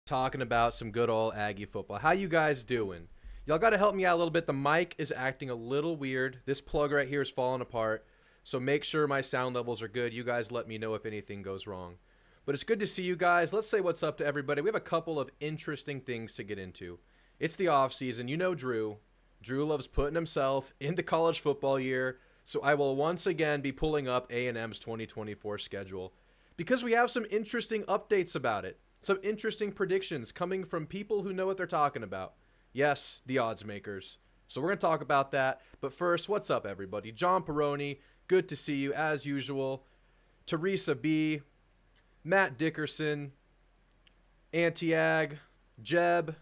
talking about some good old Aggie football. How you guys doing? Y'all got to help me out a little bit. The mic is acting a little weird. This plug right here is falling apart. So make sure my sound levels are good. You guys let me know if anything goes wrong. But it's good to see you guys. Let's say what's up to everybody. We have a couple of interesting things to get into. It's the off season. You know Drew. Drew loves putting himself in the college football year. So I will once again be pulling up A&M's 2024 schedule because we have some interesting updates about it. Some interesting predictions coming from people who know what they're talking about. Yes, the odds makers. So we're going to talk about that. But first, what's up, everybody? John Peroni, good to see you as usual. Teresa B, Matt Dickerson, Antiag, Jeb,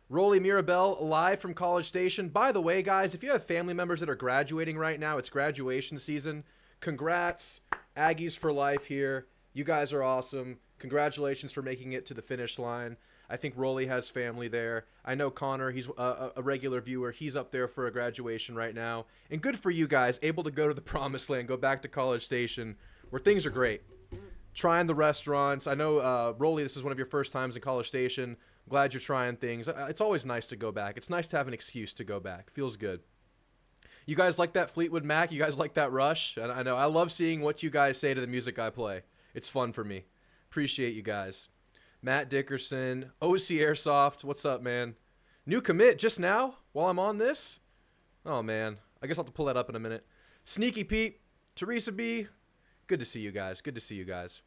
Rolly Mirabel, live from College Station. By the way, guys, if you have family members that are graduating right now, it's graduation season. Congrats, Aggies for life here. You guys are awesome. Congratulations for making it to the finish line. I think Rolly has family there. I know Connor, he's a regular viewer. He's up there for a graduation right now. And good for you guys, able to go to the promised land, go back to College Station, where things are great. Trying the restaurants. I know, Rolly, this is one of your first times in College Station. Glad you're trying things. It's always nice to go back. It's nice to have an excuse to go back. Feels good. You guys like that Fleetwood Mac? You guys like that Rush? And I know, I love seeing what you guys say to the music I play. It's fun for me. Appreciate you guys. Matt Dickerson, OC Airsoft, what's up, man? New commit just now while I'm on this? Oh, man. I guess I'll have to pull that up in a minute. Sneaky Pete, Teresa B, good to see you guys. Good to see you guys.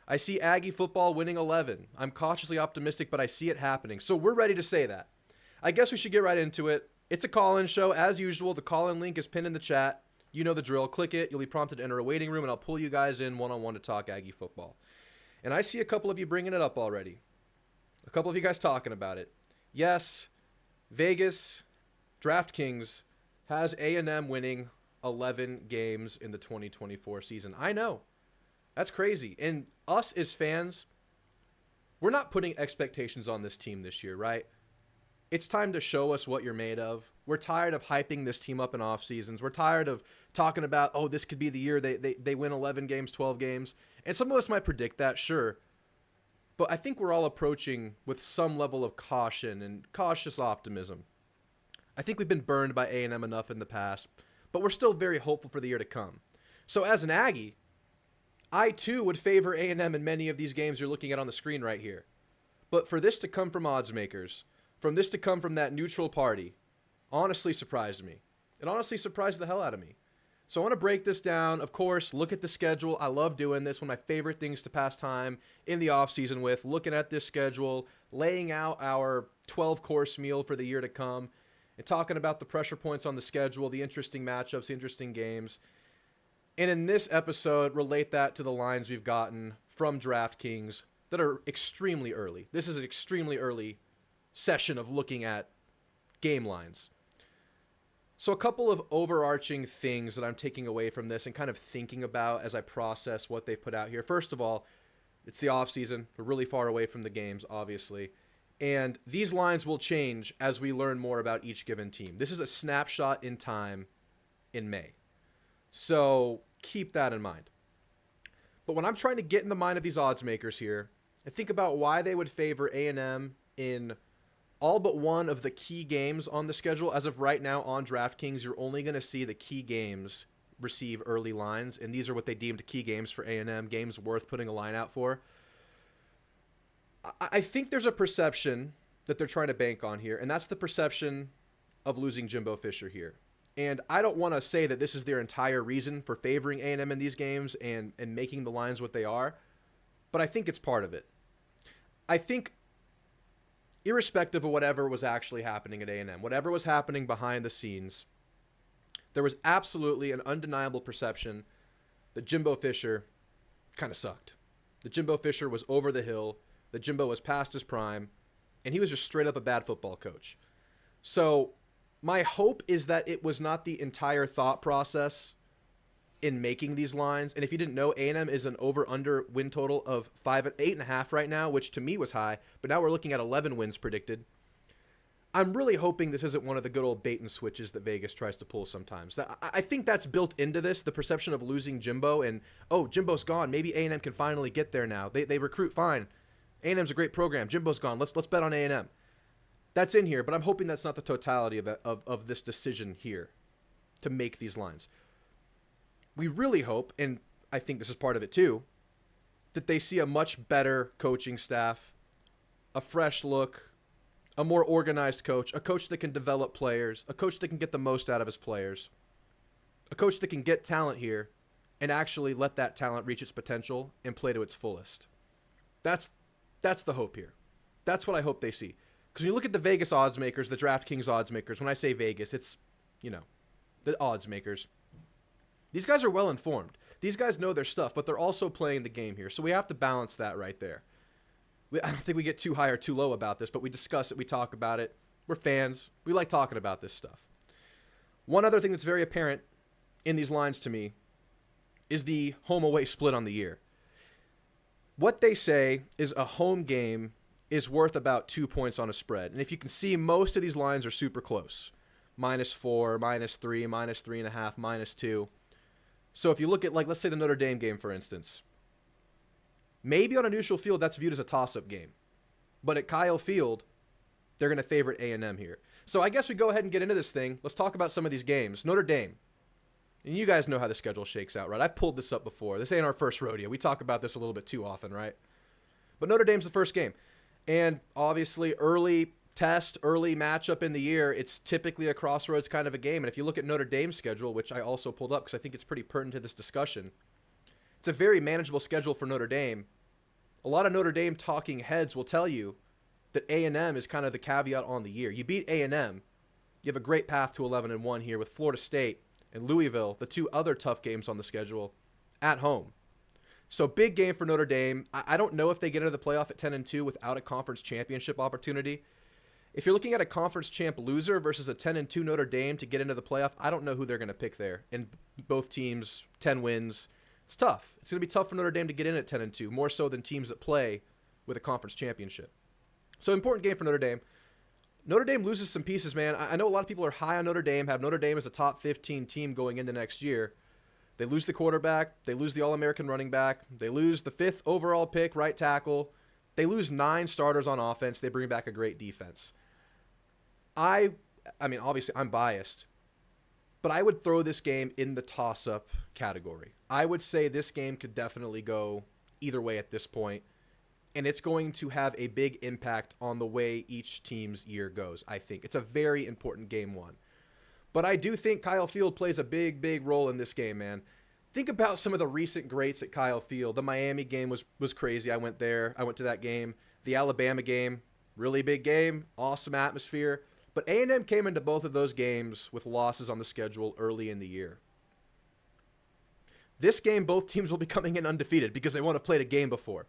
I see Aggie football winning 11. I'm cautiously optimistic, but I see it happening. So we're ready to say that. I guess we should get right into it. It's a call-in show. As usual, the call-in link is pinned in the chat. You know the drill. Click it. You'll be prompted to enter a waiting room, and I'll pull you guys in one-on-one to talk Aggie football. And I see a couple of you bringing it up already. A couple of you guys talking about it. Yes, Vegas, DraftKings has A&M winning 11 games in the 2024 season. I know. That's crazy. And us as fans, we're not putting expectations on this team this year, right? It's time to show us what you're made of. We're tired of hyping this team up in off seasons. We're tired of talking about, oh, this could be the year they win 11 games, 12 games. And some of us might predict that, sure. But I think we're all approaching with some level of caution and cautious optimism. I think we've been burned by A&M enough in the past, but we're still very hopeful for the year to come. So as an Aggie, I too would favor A&M in many of these games you're looking at on the screen right here. But for this to come from odds makers, from this to come from that neutral party, honestly surprised me. It honestly surprised the hell out of me. So I want to break this down. Of course, look at the schedule. I love doing this. One of my favorite things to pass time in the offseason with, looking at this schedule, laying out our 12-course meal for the year to come, and talking about the pressure points on the schedule, the interesting matchups, the interesting games. And in this episode, relate that to the lines we've gotten from DraftKings that are extremely early. This is an extremely early session of looking at game lines. So a couple of overarching things that I'm taking away from this and kind of thinking about as I process what they've put out here. First of all, it's the off season. We're really far away from the games, obviously. And these lines will change as we learn more about each given team. This is a snapshot in time in May. So keep that in mind. But when I'm trying to get in the mind of these odds makers here and think about why they would favor A&M in all but one of the key games on the schedule, as of right now on DraftKings, you're only going to see the key games receive early lines, and these are what they deemed key games for A&M, games worth putting a line out for. I think there's a perception that they're trying to bank on here, and that's the perception of losing Jimbo Fisher here. And I don't want to say that this is their entire reason for favoring A&M in these games and making the lines what they are, but I think it's part of it. I think irrespective of whatever was actually happening at A&M, whatever was happening behind the scenes, there was absolutely an undeniable perception that Jimbo Fisher kind of sucked. That Jimbo Fisher was over the hill, that Jimbo was past his prime, and he was just straight up a bad football coach. So my hope is that it was not the entire thought process in making these lines. And if you didn't know, A&M is an over-under win total of 8.5 right now, which to me was high, but now we're looking at 11 wins predicted. I'm really hoping this isn't one of the good old bait and switches that Vegas tries to pull sometimes. I think that's built into this, the perception of losing Jimbo and, oh, Jimbo's gone. Maybe A&M can finally get there now. They recruit fine. A&M's a great program. Jimbo's gone. Let's bet on A&M. That's in here, but I'm hoping that's not the totality of this decision here to make these lines. We really hope, and I think this is part of it too, that they see a much better coaching staff, a fresh look, a more organized coach, a coach that can develop players, a coach that can get the most out of his players, a coach that can get talent here and actually let that talent reach its potential and play to its fullest. That's the hope here. That's what I hope they see. Because when you look at the Vegas odds makers, the DraftKings odds makers, when I say Vegas, it's, the odds makers. These guys are well informed. These guys know their stuff, but they're also playing the game here. So we have to balance that right there. I don't think we get too high or too low about this, but we discuss it. We talk about it. We're fans. We like talking about this stuff. One other thing that's very apparent in these lines to me is the home-away split on the year. What they say is a home game is worth about 2 points on a spread. And if you can see, most of these lines are super close. -4, -3, -3.5, -2. So if you look at, let's say the Notre Dame game, for instance, maybe on a neutral field, that's viewed as a toss-up game. But at Kyle Field, they're going to favorite A&M here. So I guess we go ahead and get into this thing. Let's talk about some of these games. Notre Dame. And you guys know how the schedule shakes out, right? I've pulled this up before. This ain't our first rodeo. We talk about this a little bit too often, right? But Notre Dame's the first game. And obviously, early test, early matchup in the year, it's typically a crossroads kind of a game. And if you look at Notre Dame's schedule, which I also pulled up because I think it's pretty pertinent to this discussion, it's a very manageable schedule for Notre Dame. A lot of Notre Dame talking heads will tell you that A&M is kind of the caveat on the year. You beat A&M, you have a great path to 11-1 here with Florida State and Louisville, the two other tough games on the schedule, at home. So big game for Notre Dame. I don't know if they get into the playoff at 10-2 without a conference championship opportunity. If you're looking at a conference champ loser versus a 10-2 Notre Dame to get into the playoff, I don't know who they're going to pick there. And both teams, 10 wins. It's tough. It's going to be tough for Notre Dame to get in at 10-2, more so than teams that play with a conference championship. So important game for Notre Dame. Notre Dame loses some pieces, man. I know a lot of people are high on Notre Dame, have Notre Dame as a top 15 team going into next year. They lose the quarterback. They lose the All-American running back. They lose the 5th overall pick, right tackle. They lose 9 starters on offense. They bring back a great defense. I mean, obviously, I'm biased, but I would throw this game in the toss-up category. I would say this game could definitely go either way at this point, and it's going to have a big impact on the way each team's year goes, I think. It's a very important game one. But I do think Kyle Field plays a big, big role in this game, man. Think about some of the recent greats at Kyle Field. The Miami game was crazy. I went there. I went to that game. The Alabama game, really big game, awesome atmosphere. But A&M came into both of those games with losses on the schedule early in the year. This game, both teams will be coming in undefeated because they want to play the game before.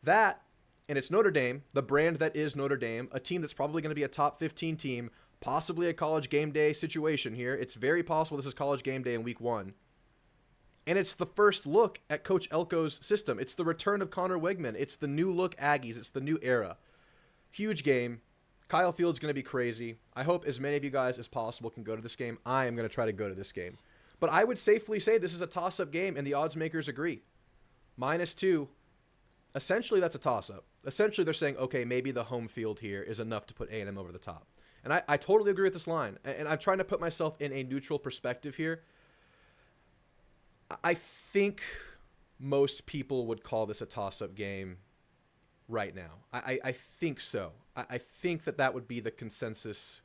That, and it's Notre Dame, the brand that is Notre Dame, a team that's probably going to be a top 15 team, possibly a college game day situation here. It's very possible this is college game day in week 1. And it's the first look at Coach Elko's system. It's the return of Connor Wegman. It's the new look Aggies. It's the new era. Huge game. Kyle Field's going to be crazy. I hope as many of you guys as possible can go to this game. I am going to try to go to this game. But I would safely say this is a toss-up game, and the odds makers agree. -2. Essentially, that's a toss-up. Essentially, they're saying, okay, maybe the home field here is enough to put A&M over the top. And I totally agree with this line. And I'm trying to put myself in a neutral perspective here. I think most people would call this a toss-up game right now. I think so. I think that would be the consensus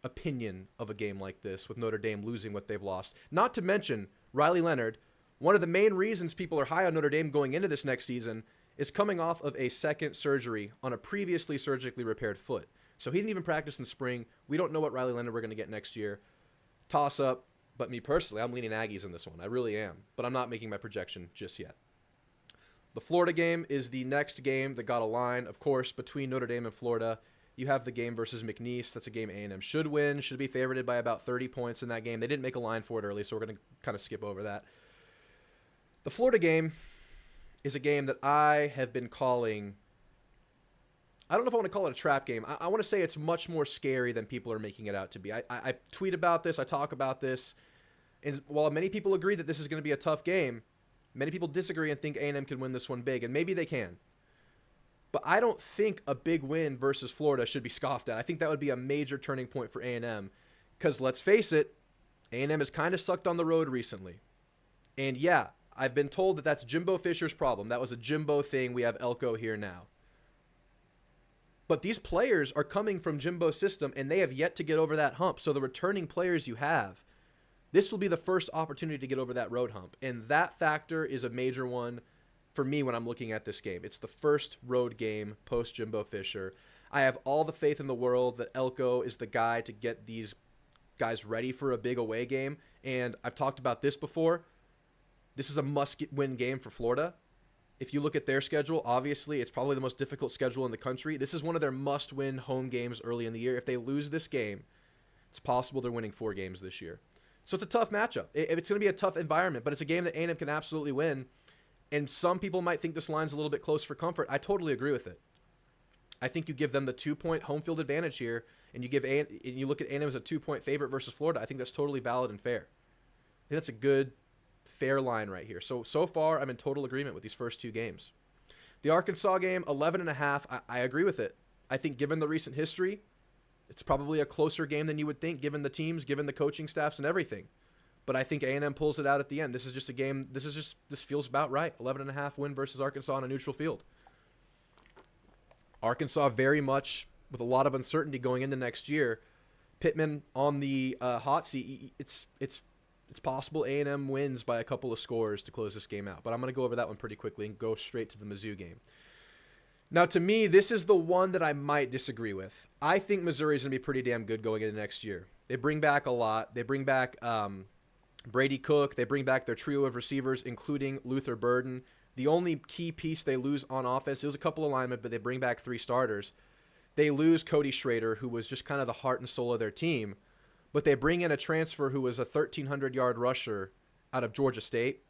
opinion of a game like this with Notre Dame losing what they've lost. Not to mention Riley Leonard, one of the main reasons people are high on Notre Dame going into this next season is coming off of a second surgery on a previously surgically repaired foot. So he didn't even practice in spring. We don't know what Riley Leonard we're going to get next year. Toss up, but me personally, I'm leaning Aggies in this one. I really am, but I'm not making my projection just yet. The Florida game is the next game that got a line, of course, between Notre Dame and Florida. You have the game versus McNeese. That's a game A&M should win, should be favorited by about 30 points in that game. They didn't make a line for it early, so we're going to kind of skip over that. The Florida game is a game that I have been calling, I don't know if I want to call it a trap game. I want to say it's much more scary than people are making it out to be. I tweet about this. I talk about this. And while many people agree that this is going to be a tough game, many people disagree and think A&M can win this one big, and maybe they can. But I don't think a big win versus Florida should be scoffed at. I think that would be a major turning point for A&M. Because let's face it, A&M has kind of sucked on the road recently. And yeah, I've been told that that's Jimbo Fisher's problem. That was a Jimbo thing. We have Elko here now. But these players are coming from Jimbo's system, and they have yet to get over that hump. So the returning players you have, this will be the first opportunity to get over that road hump. And that factor is a major one for me when I'm looking at this game. It's the first road game post Jimbo Fisher. I have all the faith in the world that Elko is the guy to get these guys ready for a big away game. And I've talked about this before. This is a must-win game for Florida. If you look at their schedule, obviously it's probably the most difficult schedule in the country. This is one of their must-win home games early in the year. If they lose this game, it's possible they're winning 4 games this year. So it's a tough matchup. It's going to be a tough environment, but it's a game that A&M can absolutely win. And some people might think this line's a little bit close for comfort. I totally agree with it. I think you give them the 2-point home field advantage here, and you look at A&M as a 2-point favorite versus Florida. I think that's totally valid and fair. I think that's a good, fair line right here. So far, I'm in total agreement with these first 2 games. The Arkansas game, 11.5. I agree with it. I think given the recent history, it's probably a closer game than you would think, given the teams, given the coaching staffs and everything. But I think A&M pulls it out at the end. This is just a game. This feels about right. 11.5 win versus Arkansas on a neutral field. Arkansas very much with a lot of uncertainty going into next year. Pittman on the hot seat. It's possible A&M wins by a couple of scores to close this game out. But I'm going to go over that one pretty quickly and go straight to the Mizzou game. Now, to me, this is the one that I might disagree with. I think Missouri's going to be pretty damn good going into next year. They bring back a lot. They bring back Brady Cook. They bring back their trio of receivers, including Luther Burden. The only key piece they lose on offense is a couple of linemen, but they bring back 3 starters. They lose Cody Schrader, who was just kind of the heart and soul of their team, but they bring in a transfer who was a 1,300-yard rusher out of Georgia State.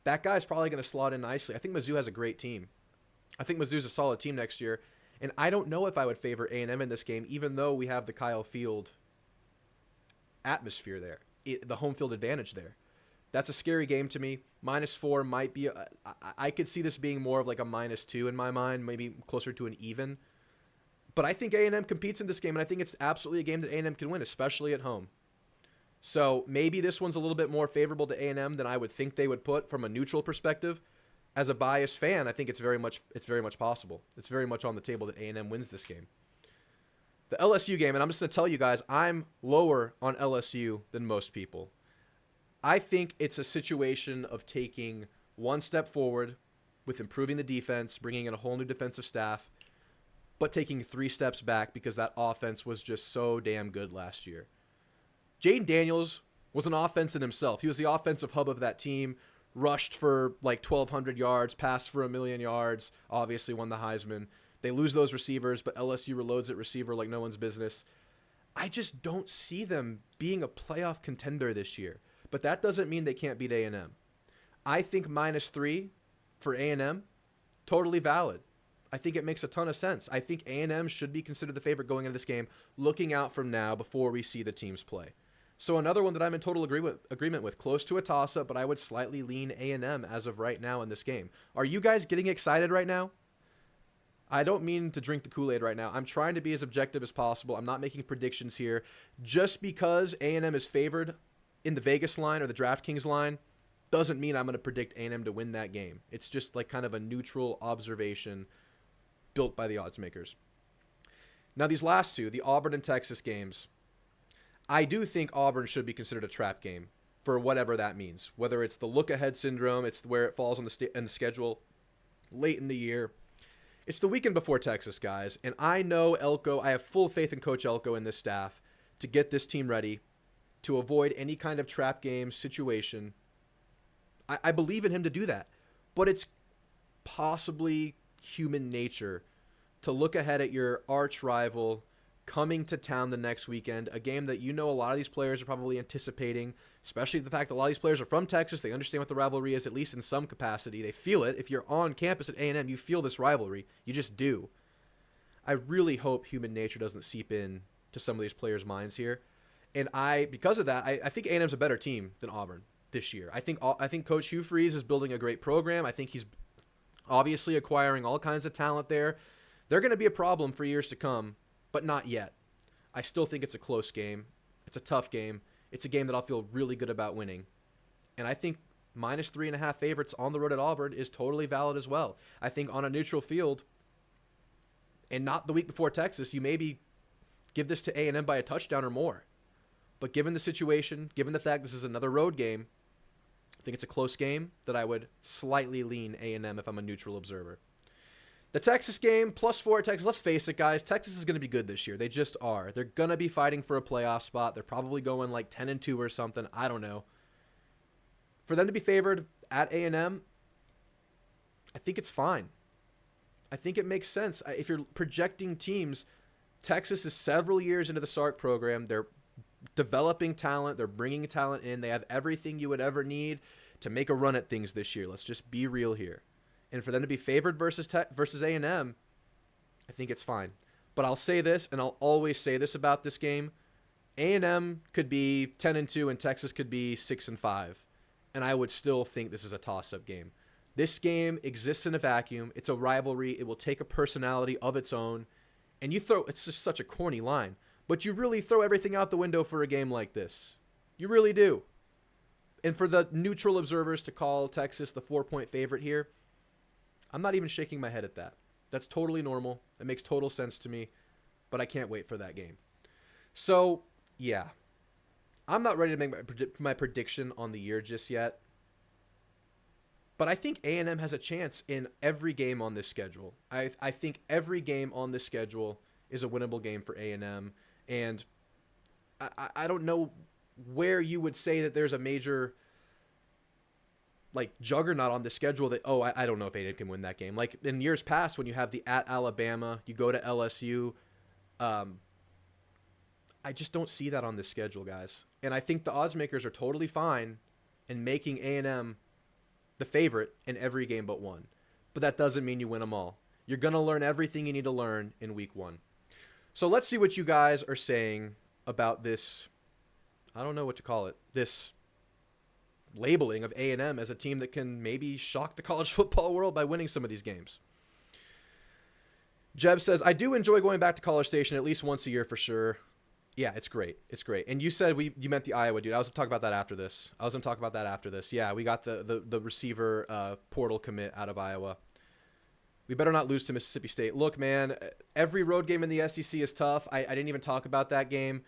That guy's probably going to slot in nicely. I think Mizzou has a great team. I think Mizzou's a solid team next year, and I don't know if I would favor A&M in this game, even though we have the Kyle Field atmosphere there, the home field advantage there. That's a scary game to me. -4 might be I could see this being more of like a -2 in my mind, maybe closer to an even. But I think A&M competes in this game, and I think it's absolutely a game that A&M can win, especially at home. So maybe this one's a little bit more favorable to A&M than I would think they would put from a neutral perspective. As a biased fan, I think it's very much possible. It's very much on the table that A&M wins this game. The LSU game, and I'm just going to tell you guys, I'm lower on LSU than most people. I think it's a situation of taking one step forward with improving the defense, bringing in a whole new defensive staff, but taking 3 steps back because that offense was just so damn good last year. Jaden Daniels was an offense in himself. He was the offensive hub of that team, rushed for like 1,200 yards, passed for 1,000,000 yards, obviously won the Heisman. They lose those receivers, but LSU reloads at receiver like no one's business. I just don't see them being a playoff contender this year. But that doesn't mean they can't beat A&M. I think -3 for A&M, totally valid. I think it makes a ton of sense. I think A&M should be considered the favorite going into this game, looking out from now before we see the teams play. So another one that I'm in total agreement with, close to a toss-up, but I would slightly lean A&M as of right now in this game. Are you guys getting excited right now? I don't mean to drink the Kool-Aid right now. I'm trying to be as objective as possible. I'm not making predictions here. Just because A&M is favored in the Vegas line or the DraftKings line doesn't mean I'm going to predict A&M to win that game. It's just like kind of a neutral observation built by the odds makers. Now these last 2, the Auburn and Texas games, I do think Auburn should be considered a trap game for whatever that means. Whether it's the look-ahead syndrome, it's where it falls on the schedule late in the year. It's the weekend before Texas, guys, and I know Elko. I have full faith in Coach Elko and this staff to get this team ready to avoid any kind of trap game situation. I believe in him to do that, but it's possibly human nature to look ahead at your arch rival coming to town the next weekend, a game that you know a lot of these players are probably anticipating, especially the fact that a lot of these players are from Texas. They understand what the rivalry is, at least in some capacity. They feel it. If you're on campus at A&M, you feel this rivalry. You just do. I really hope human nature doesn't seep in to some of these players' minds here. And because of that, I think A&M's a better team than Auburn this year. I think Coach Hugh Freeze is building a great program. I think he's Obviously acquiring all kinds of talent there. They're going to be a problem for years to come, but not yet. I still think it's a close game. It's a tough game. It's a game that I'll feel really good about winning. And I think minus 3.5 favorites on the road at Auburn is totally valid as well. I think on a neutral field, and not the week before Texas, you maybe give this to A&M by a touchdown or more. But given the situation, given the fact this is another road game, I think it's a close game that I would slightly lean A&M if I'm a neutral observer. The Texas game, +4 at Texas. Let's face it, guys. Texas is going to be good this year. They just are. They're going to be fighting for a playoff spot. They're probably going like 10-2 or something. I don't know. For them to be favored at A&M, I think it's fine. I think it makes sense. If you're projecting teams, Texas is several years into the Sark program. They're developing talent. They're bringing talent in. They have everything you would ever need to make a run at things this year. Let's just be real here. And for them to be favored versus A&M, I think it's fine. But I'll say this, and I'll always say this about this game. A&M could be 10-2 and Texas could be 6-5. And I would still think this is a toss-up game. This game exists in a vacuum. It's a rivalry. It will take a personality of its own. And it's just such a corny line, but you really throw everything out the window for a game like this. You really do. And for the neutral observers to call Texas the 4-point favorite here, I'm not even shaking my head at that. That's totally normal. It makes total sense to me, but I can't wait for that game. So, yeah. I'm not ready to make my prediction on the year just yet. But I think A&M has a chance in every game on this schedule. I think every game on this schedule is a winnable game for A&M. And I don't know where you would say that there's a major juggernaut on the schedule that, I don't know if A&M can win that game. Like in years past when you have the at Alabama, you go to LSU. I just don't see that on this schedule, guys. And I think the odds makers are totally fine in making A&M the favorite in every game but one. But that doesn't mean you win them all. You're going to learn everything you need to learn in week one. So let's see what you guys are saying about this, I don't know what to call it, this labeling of A&M as a team that can maybe shock the college football world by winning some of these games. Jeb says, I do enjoy going back to College Station at least once a year for sure. Yeah, it's great. It's great. And you said you meant the Iowa dude. I was going to talk about that after this. Yeah, we got the receiver portal commit out of Iowa. We better not lose to Mississippi State. Look, man, every road game in the SEC is tough. I didn't even talk about that game.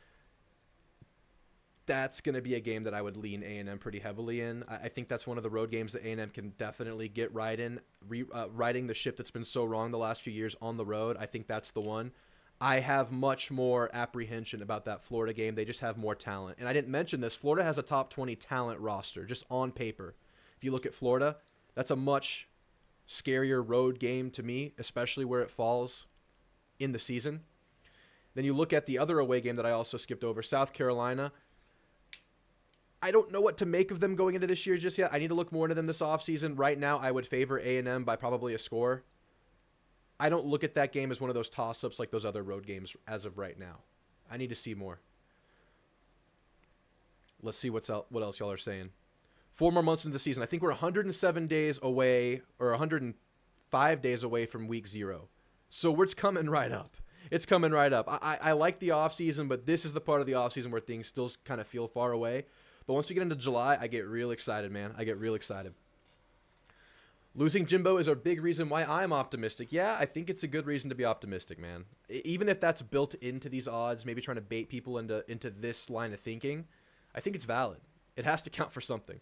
That's going to be a game that I would lean A&M pretty heavily in. I think that's one of the road games that A&M can definitely get right in. Riding the ship that's been so wrong the last few years on the road, I think that's the one. I have much more apprehension about that Florida game. They just have more talent. And I didn't mention this. Florida has a top 20 talent roster, just on paper. If you look at Florida, that's a much scarier road game to me, especially where it falls in the season. Then you look at the other away game that I also skipped over, South Carolina. I don't know what to make of them going into this year just yet. I need to look more into them this offseason. Right now, I would favor A&M by probably a score. I don't look at that game as one of those toss-ups like those other road games as of right now. I need to see more. Let's see what else y'all are saying. 4 more months into the season. I think we're 107 days away, or 105 days away from week 0. So it's coming right up. It's coming right up. I like the offseason, but this is the part of the offseason where things still kind of feel far away. But once we get into July, I get real excited, man. I get real excited. Losing Jimbo is a big reason why I'm optimistic. Yeah, I think it's a good reason to be optimistic, man. Even if that's built into these odds, maybe trying to bait people into this line of thinking, I think it's valid. It has to count for something.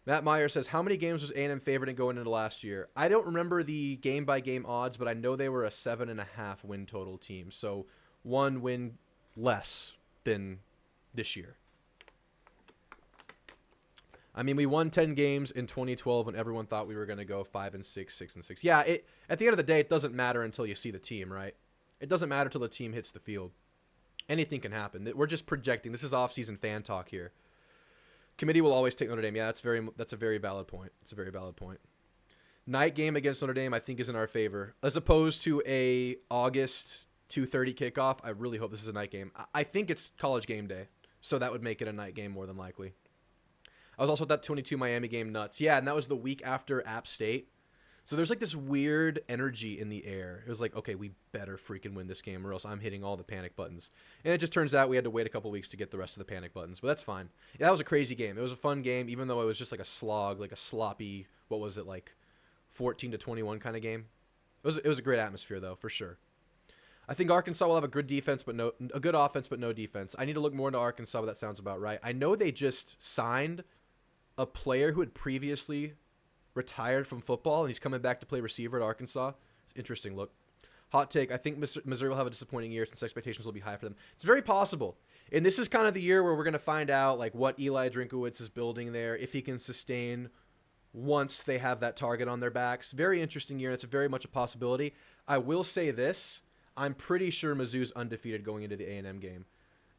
Matt Meyer says, how many games was A&M favored in going into last year? I don't remember the game-by-game odds, but I know they were a 7.5 win total team. So 1 win less than this year. I mean, we won 10 games in 2012 when everyone thought we were going to go 5-6, 6-6. Yeah, at the end of the day, it doesn't matter until you see the team, right? It doesn't matter until the team hits the field. Anything can happen. We're just projecting. This is off-season fan talk here. Committee will always take Notre Dame. Yeah, that's a very valid point. It's a very valid point. Night game against Notre Dame, I think, is in our favor. As opposed to a August 2:30 kickoff, I really hope this is a night game. I think it's college game day, so that would make it a night game more than likely. I was also at that 22 Miami game nuts. Yeah, and that was the week after App State. So there's like this weird energy in the air. It was like, okay, we better freaking win this game or else I'm hitting all the panic buttons. And it just turns out we had to wait a couple weeks to get the rest of the panic buttons, but that's fine. Yeah, that was a crazy game. It was a fun game, even though it was just like a slog, like a sloppy, what was it, like 14-21 kind of game. It was a great atmosphere though, for sure. I think Arkansas will have a good defense, but a good offense, but no defense. I need to look more into Arkansas, but that sounds about right. I know they just signed a player who had previously retired from football, and he's coming back to play receiver at Arkansas. It's interesting look. Hot take, I think Missouri will have a disappointing year since expectations will be high for them. It's very possible. And this is kind of the year where we're going to find out like what Eli Drinkowitz is building there, if he can sustain once they have that target on their backs. Very interesting year, and it's very much a possibility. I will say this. I'm pretty sure Mizzou's undefeated going into the A&M game,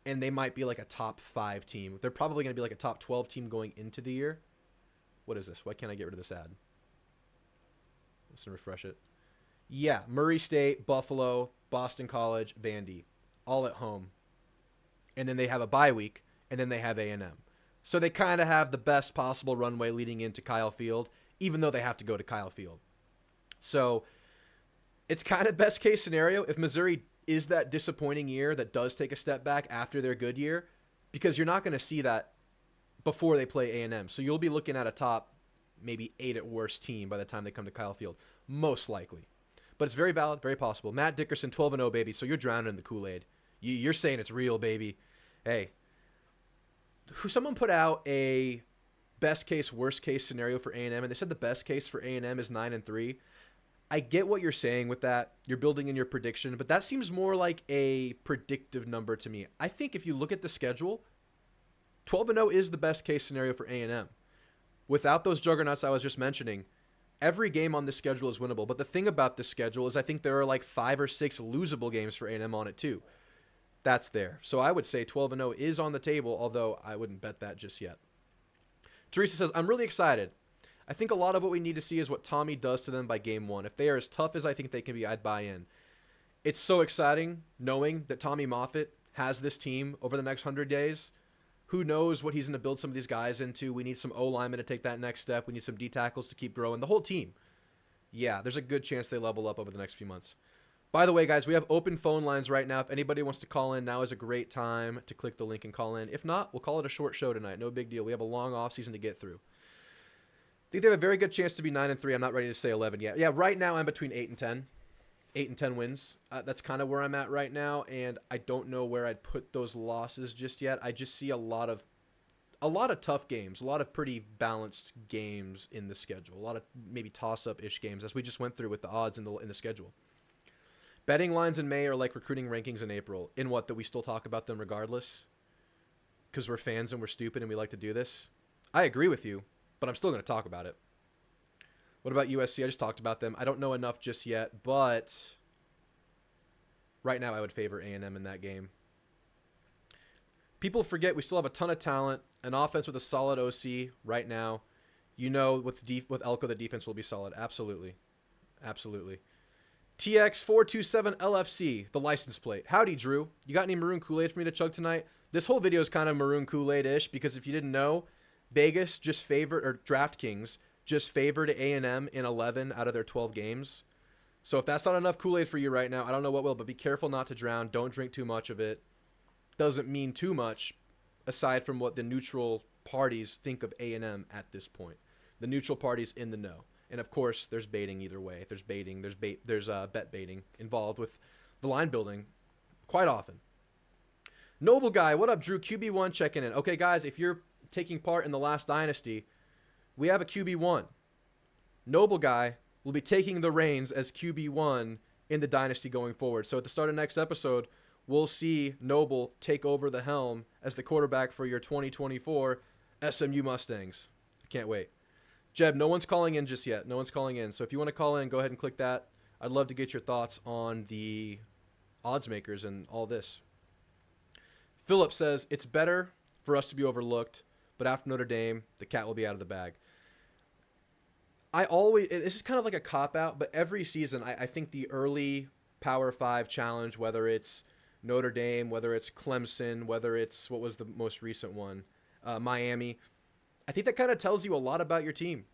and they might be like a top 5 team. They're probably going to be like a top 12 team going into the year. What is this? Why can't I get rid of this ad? Let's refresh it. Yeah, Murray State, Buffalo, Boston College, Vandy, all at home. And then they have a bye week, and then they have A&M. So they kind of have the best possible runway leading into Kyle Field, even though they have to go to Kyle Field. So it's kind of best case scenario if Missouri is that disappointing year that does take a step back after their good year, because you're not going to see that before they play A&M. So you'll be looking at a top maybe 8 at worst team by the time they come to Kyle Field, most likely. But it's very valid, very possible. Matt Dickerson, 12-0, baby, so you're drowning in the Kool-Aid. You're saying it's real, baby. Hey, someone put out a best case, worst case scenario for A&M, and they said the best case for A&M is 9-3. I get what you're saying with that. You're building in your prediction, but that seems more like a predictive number to me. I think if you look at the schedule, 12-0 is the best case scenario for A&M. Without those juggernauts I was just mentioning, every game on this schedule is winnable. But the thing about this schedule is I think there are like 5 or 6 losable games for A&M on it too. That's there. So I would say 12-0 is on the table, although I wouldn't bet that just yet. Teresa says, I'm really excited. I think a lot of what we need to see is what Tommy does to them by game 1. If they are as tough as I think they can be, I'd buy in. It's so exciting knowing that Tommy Moffitt has this team over the next 100 days. Who knows what he's going to build some of these guys into. We need some O-linemen to take that next step. We need some D-tackles to keep growing. The whole team. Yeah, there's a good chance they level up over the next few months. By the way, guys, we have open phone lines right now. If anybody wants to call in, now is a great time to click the link and call in. If not, we'll call it a short show tonight. No big deal. We have a long offseason to get through. I think they have a very good chance to be 9-3. I'm not ready to say 11 yet. Yeah, right now I'm between 8 and 10. 8 and 10 wins. That's kind of where I'm at right now, and I don't know where I'd put those losses just yet. I just see a lot of tough games, a lot of pretty balanced games in the schedule, a lot of maybe toss-up-ish games, as we just went through with the odds in the schedule. Betting lines in May are like recruiting rankings in April. In what, that we still talk about them regardless? Because we're fans and we're stupid and we like to do this? I agree with you, but I'm still going to talk about it. What about USC? I just talked about them. I don't know enough just yet, but right now I would favor A&M in that game. People forget we still have a ton of talent, an offense with a solid OC right now. You know, with Elko, the defense will be solid. Absolutely. Absolutely. TX427LFC, the license plate. Howdy, Drew. You got any maroon Kool-Aid for me to chug tonight? This whole video is kind of maroon Kool-Aid-ish because if you didn't know, Vegas just favored, or DraftKings just favored A&M in 11 out of their 12 games. So if that's not enough Kool-Aid for you right now, I don't know what will, but be careful not to drown. Don't drink too much of it. Doesn't mean too much aside from what the neutral parties think of A&M at this point. The neutral parties in the know. And of course, there's baiting either way. There's baiting, there's bet baiting involved with the line building quite often. Noble Guy, what up, Drew? QB1 checking in. Okay, guys, if you're taking part in the last dynasty, we have a QB1. Noble Guy will be taking the reins as QB1 in the dynasty going forward. So at the start of next episode, we'll see Noble take over the helm as the quarterback for your 2024 SMU Mustangs. I can't wait. Jeb, no one's calling in just yet. No one's calling in. So if you want to call in, go ahead and click that. I'd love to get your thoughts on the odds makers and all this. Philip says, it's better for us to be overlooked, but after Notre Dame, the cat will be out of the bag. This is kind of like a cop-out, but every season, I think the early Power 5 challenge, whether it's Notre Dame, whether it's Clemson, whether it's, what was the most recent one, Miami, I think that kind of tells you a lot about your team.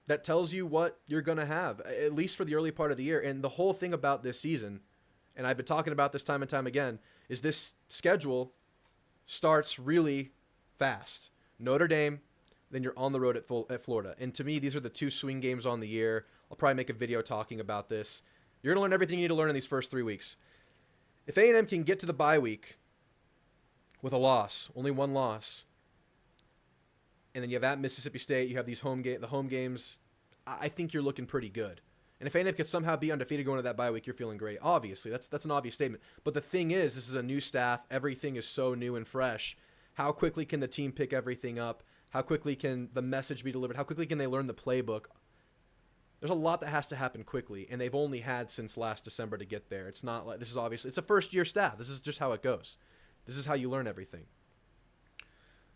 that tells you what you're going to have, at least for the early part of the year. And the whole thing about this season, and I've been talking about this time and time again, is this schedule starts really fast. Notre Dame, then you're on the road at Florida. And to me, these are the 2 swing games on the year. I'll probably make a video talking about this. You're going to learn everything you need to learn in these first 3 weeks. If A&M can get to the bye week with a loss, only 1 loss, and then you have at Mississippi State, you have these the home games, I think you're looking pretty good. And if A&M could somehow be undefeated going into that bye week, you're feeling great. Obviously, that's an obvious statement. But the thing is, this is a new staff. Everything is so new and fresh. How quickly can the team pick everything up? How quickly can the message be delivered? How quickly can they learn the playbook? There's a lot that has to happen quickly, and they've only had since last December to get there. It's not like this is obviously it's a first-year staff. This is just how it goes. This is how you learn everything.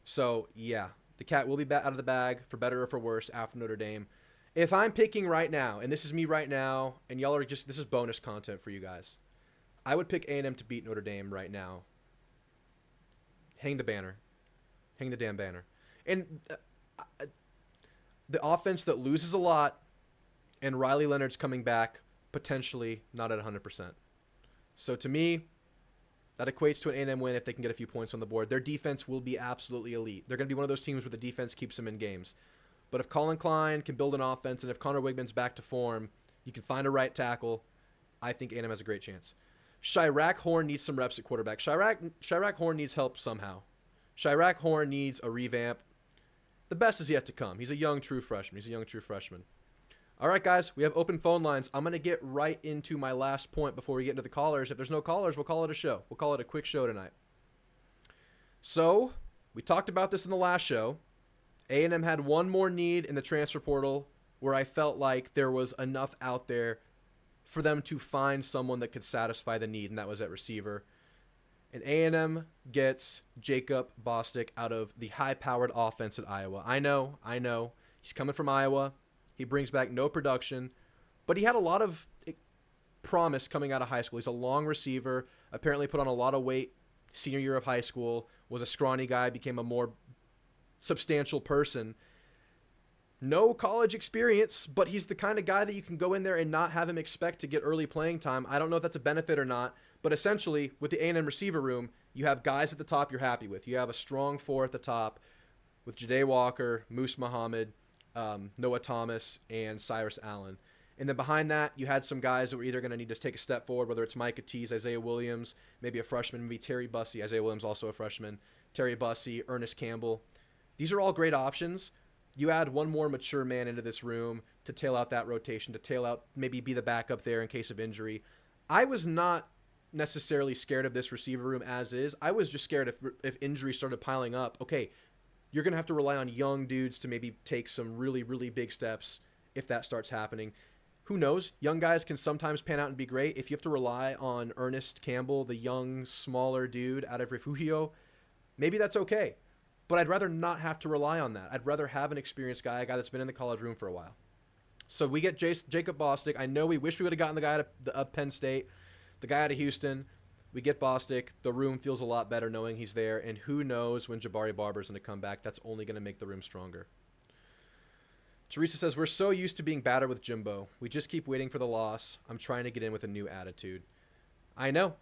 So yeah, the cat will be out of the bag for better or for worse after Notre Dame. If I'm picking right now, and this is me right now, and y'all are just this is bonus content for you guys, I would pick A&M to beat Notre Dame right now. Hang the banner, hang the damn banner, and the offense that loses a lot. And Riley Leonard's coming back, potentially not at 100%. So to me, that equates to an A&M win if they can get a few points on the board. Their defense will be absolutely elite. They're going to be one of those teams where the defense keeps them in games. But if Colin Klein can build an offense, and if Connor Wigman's back to form, you can find a right tackle, I think A&M has a great chance. Chirac Horn needs some reps at quarterback. Chirac Horn needs help somehow. Chirac Horn needs a revamp. The best is yet to come. He's a young, true freshman. All right, guys, we have open phone lines. I'm going to get right into my last point before we get into the callers. If there's no callers, we'll call it a show. We'll call it a quick show tonight. So we talked about this in the last show. A&M had one more need in the transfer portal where I felt like there was enough out there for them to find someone that could satisfy the need, and that was at receiver. And A&M gets Jacob Bostic out of the high-powered offense at Iowa. I know. He's coming from Iowa. He brings back no production, but he had a lot of promise coming out of high school. He's a long receiver, apparently put on a lot of weight senior year of high school, was a scrawny guy, became a more substantial person. No college experience, but he's the kind of guy that you can go in there and not have him expect to get early playing time. I don't know if that's a benefit or not, but essentially with the A&M receiver room, you have guys at the top you're happy with. You have a strong 4 at the top with Ja'Day Walker, Moose Muhammad, Noah Thomas, and Cyrus Allen. And then behind that, you had some guys that were either going to need to take a step forward, whether it's Micah Tease, Isaiah Williams, maybe a freshman, maybe Terry Bussey. Isaiah Williams also a freshman. Terry Bussey, Ernest Campbell. These are all great options. You add one more mature man into this room to tail out that rotation, to tail out, maybe be the backup there in case of injury. I was not necessarily scared of this receiver room as is. I was just scared if injuries started piling up. Okay, you're going to have to rely on young dudes to maybe take some really, really big steps if that starts happening. Who knows? Young guys can sometimes pan out and be great. If you have to rely on Ernest Campbell, the young, smaller dude out of Refugio, maybe that's okay. But I'd rather not have to rely on that. I'd rather have an experienced guy, a guy that's been in the college room for a while. So we get Jacob Bostic. I know we wish we would have gotten the guy out of Penn State, the guy out of Houston. We get Bostic. The room feels a lot better knowing he's there. And who knows when Jabari Barber's going to come back. That's only going to make the room stronger. Teresa says, we're so used to being battered with Jimbo. We just keep waiting for the loss. I'm trying to get in with a new attitude. I know.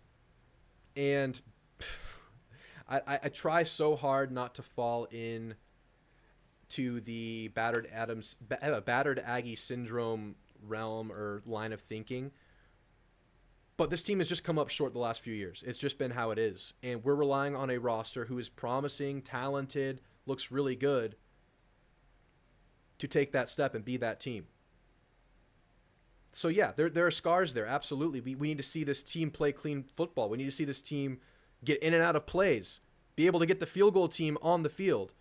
And I try so hard not to fall in to the battered Aggie syndrome realm or line of thinking. But this team has just come up short the last few years. It's just been how it is. And we're relying on a roster who is promising, talented, looks really good to take that step and be that team. So, yeah, there are scars there. Absolutely. We need to see this team play clean football. We need to see this team get in and out of plays, be able to get the field goal team on the field,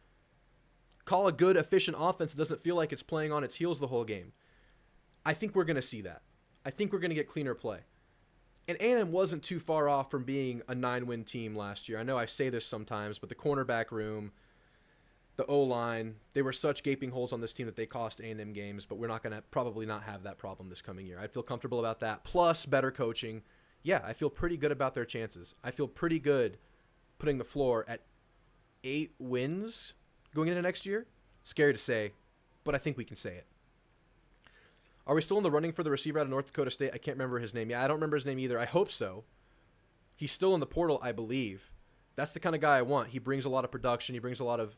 call a good, efficient offense that doesn't feel like it's playing on its heels the whole game. I think we're going to see that. I think we're going to get cleaner play. And A&M wasn't too far off from being a 9-win team last year. I know I say this sometimes, but the cornerback room, the O-line, they were such gaping holes on this team that they cost A&M games, but we're not going to probably not have that problem this coming year. I feel comfortable about that. Plus better coaching. Yeah, I feel pretty good about their chances. I feel pretty good putting the floor at 8 wins going into next year. Scary to say, but I think we can say it. Are we still in the running for the receiver out of North Dakota State? I can't remember his name. Yeah, I don't remember his name either. I hope so. He's still in the portal, I believe. That's the kind of guy I want. He brings a lot of production. He brings a lot of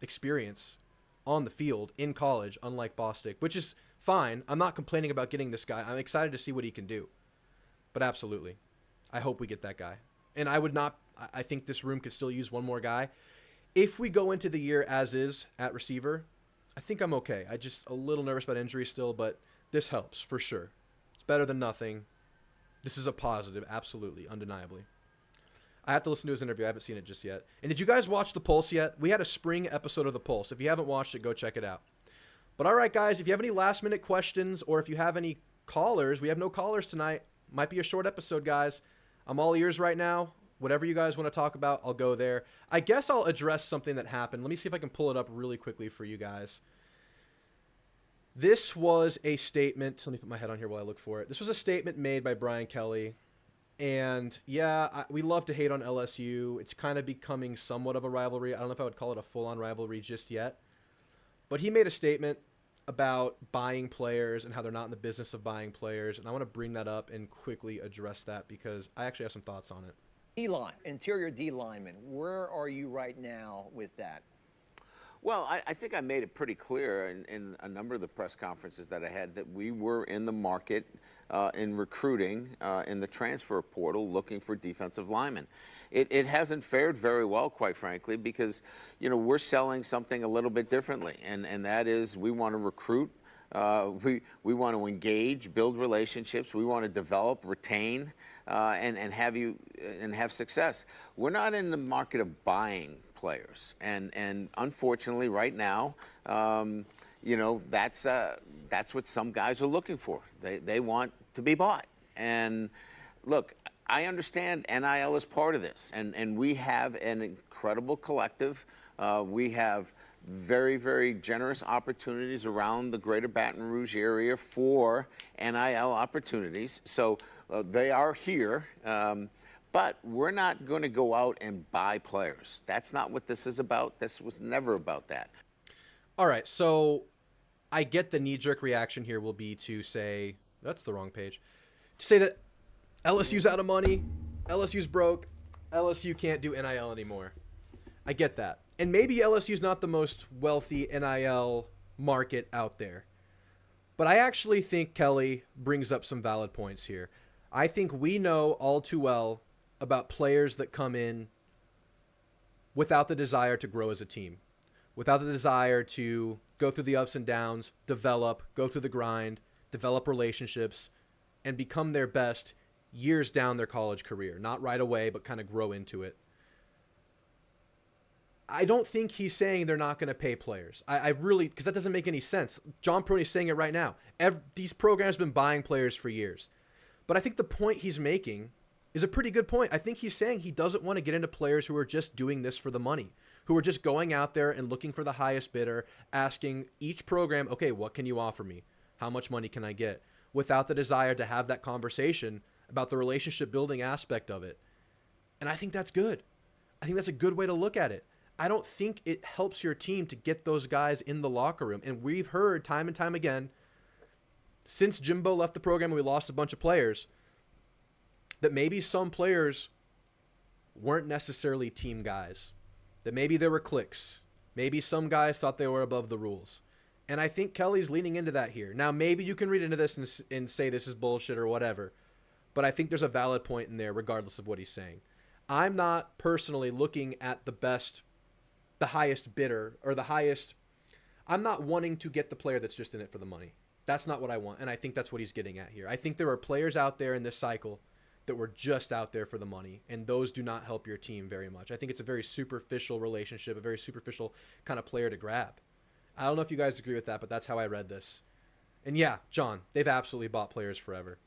experience on the field in college, unlike Bostic, which is fine. I'm not complaining about getting this guy. I'm excited to see what he can do. But absolutely, I hope we get that guy. And I think this room could still use one more guy. If we go into the year as is at receiver, I think I'm okay. I just a little nervous about injury still, but this helps for sure. It's better than nothing. This is a positive, absolutely, undeniably. I have to listen to his interview. I haven't seen it just yet. And did you guys watch The Pulse yet? We had a spring episode of The Pulse. If you haven't watched it, go check it out. But all right, guys, if you have any last-minute questions or if you have any callers, we have no callers tonight. Might be a short episode, guys. I'm all ears right now. Whatever you guys want to talk about, I'll go there. I guess I'll address something that happened. Let me see if I can pull it up really quickly for you guys. This was a statement. Let me put my head on here while I look for it. This was a statement made by Brian Kelly. And yeah, we love to hate on LSU. It's kind of becoming somewhat of a rivalry. I don't know if I would call it a full-on rivalry just yet. But he made a statement about buying players and how they're not in the business of buying players. And I want to bring that up and quickly address that because I actually have some thoughts on it. D-line, interior D lineman, where are you right now with that? Well, I think I made it pretty clear in a number of the press conferences that I had that we were in the market in recruiting in the transfer portal looking for defensive linemen. It hasn't fared very well, quite frankly, because, you know, we're selling something a little bit differently, and that is we want to recruit. We want to engage, build relationships. We want to develop, retain, and have success. We're not in the market of buying players, and unfortunately, right now, you know, that's what some guys are looking for. They want to be bought. And look, I understand NIL is part of this, and we have an incredible collective. We have very, very generous opportunities around the greater Baton Rouge area for NIL opportunities. So they are here, but we're not going to go out and buy players. That's not what this is about. This was never about that. All right, so I get the knee-jerk reaction here will be to say, that's the wrong page, to say that LSU's out of money, LSU's broke, LSU can't do NIL anymore. I get that. And maybe LSU's not the most wealthy NIL market out there. But I actually think Kelly brings up some valid points here. I think we know all too well about players that come in without the desire to grow as a team, without the desire to go through the ups and downs, develop, go through the grind, develop relationships, and become their best years down their college career. Not right away, but kind of grow into it. I don't think he's saying they're not going to pay players. I really, because that doesn't make any sense. John Peroni's saying it right now. These programs have been buying players for years. But I think the point he's making is a pretty good point. I think he's saying he doesn't want to get into players who are just doing this for the money, who are just going out there and looking for the highest bidder, asking each program, okay, what can you offer me? How much money can I get? Without the desire to have that conversation about the relationship building aspect of it. And I think that's good. I think that's a good way to look at it. I don't think it helps your team to get those guys in the locker room. And we've heard time and time again, since Jimbo left the program and we lost a bunch of players, that maybe some players weren't necessarily team guys. That maybe there were cliques. Maybe some guys thought they were above the rules. And I think Kelly's leaning into that here. Now, maybe you can read into this and say this is bullshit or whatever. But I think there's a valid point in there regardless of what he's saying. I'm not personally looking at the highest bidder or the highest. I'm not wanting to get the player that's just in it for the money. That's not what I want. And I think that's what he's getting at here. I think there are players out there in this cycle that were just out there for the money, and those do not help your team very much. I think it's a very superficial relationship, a very superficial kind of player to grab. I don't know if you guys agree with that, but that's how I read this. And yeah, John, they've absolutely bought players forever.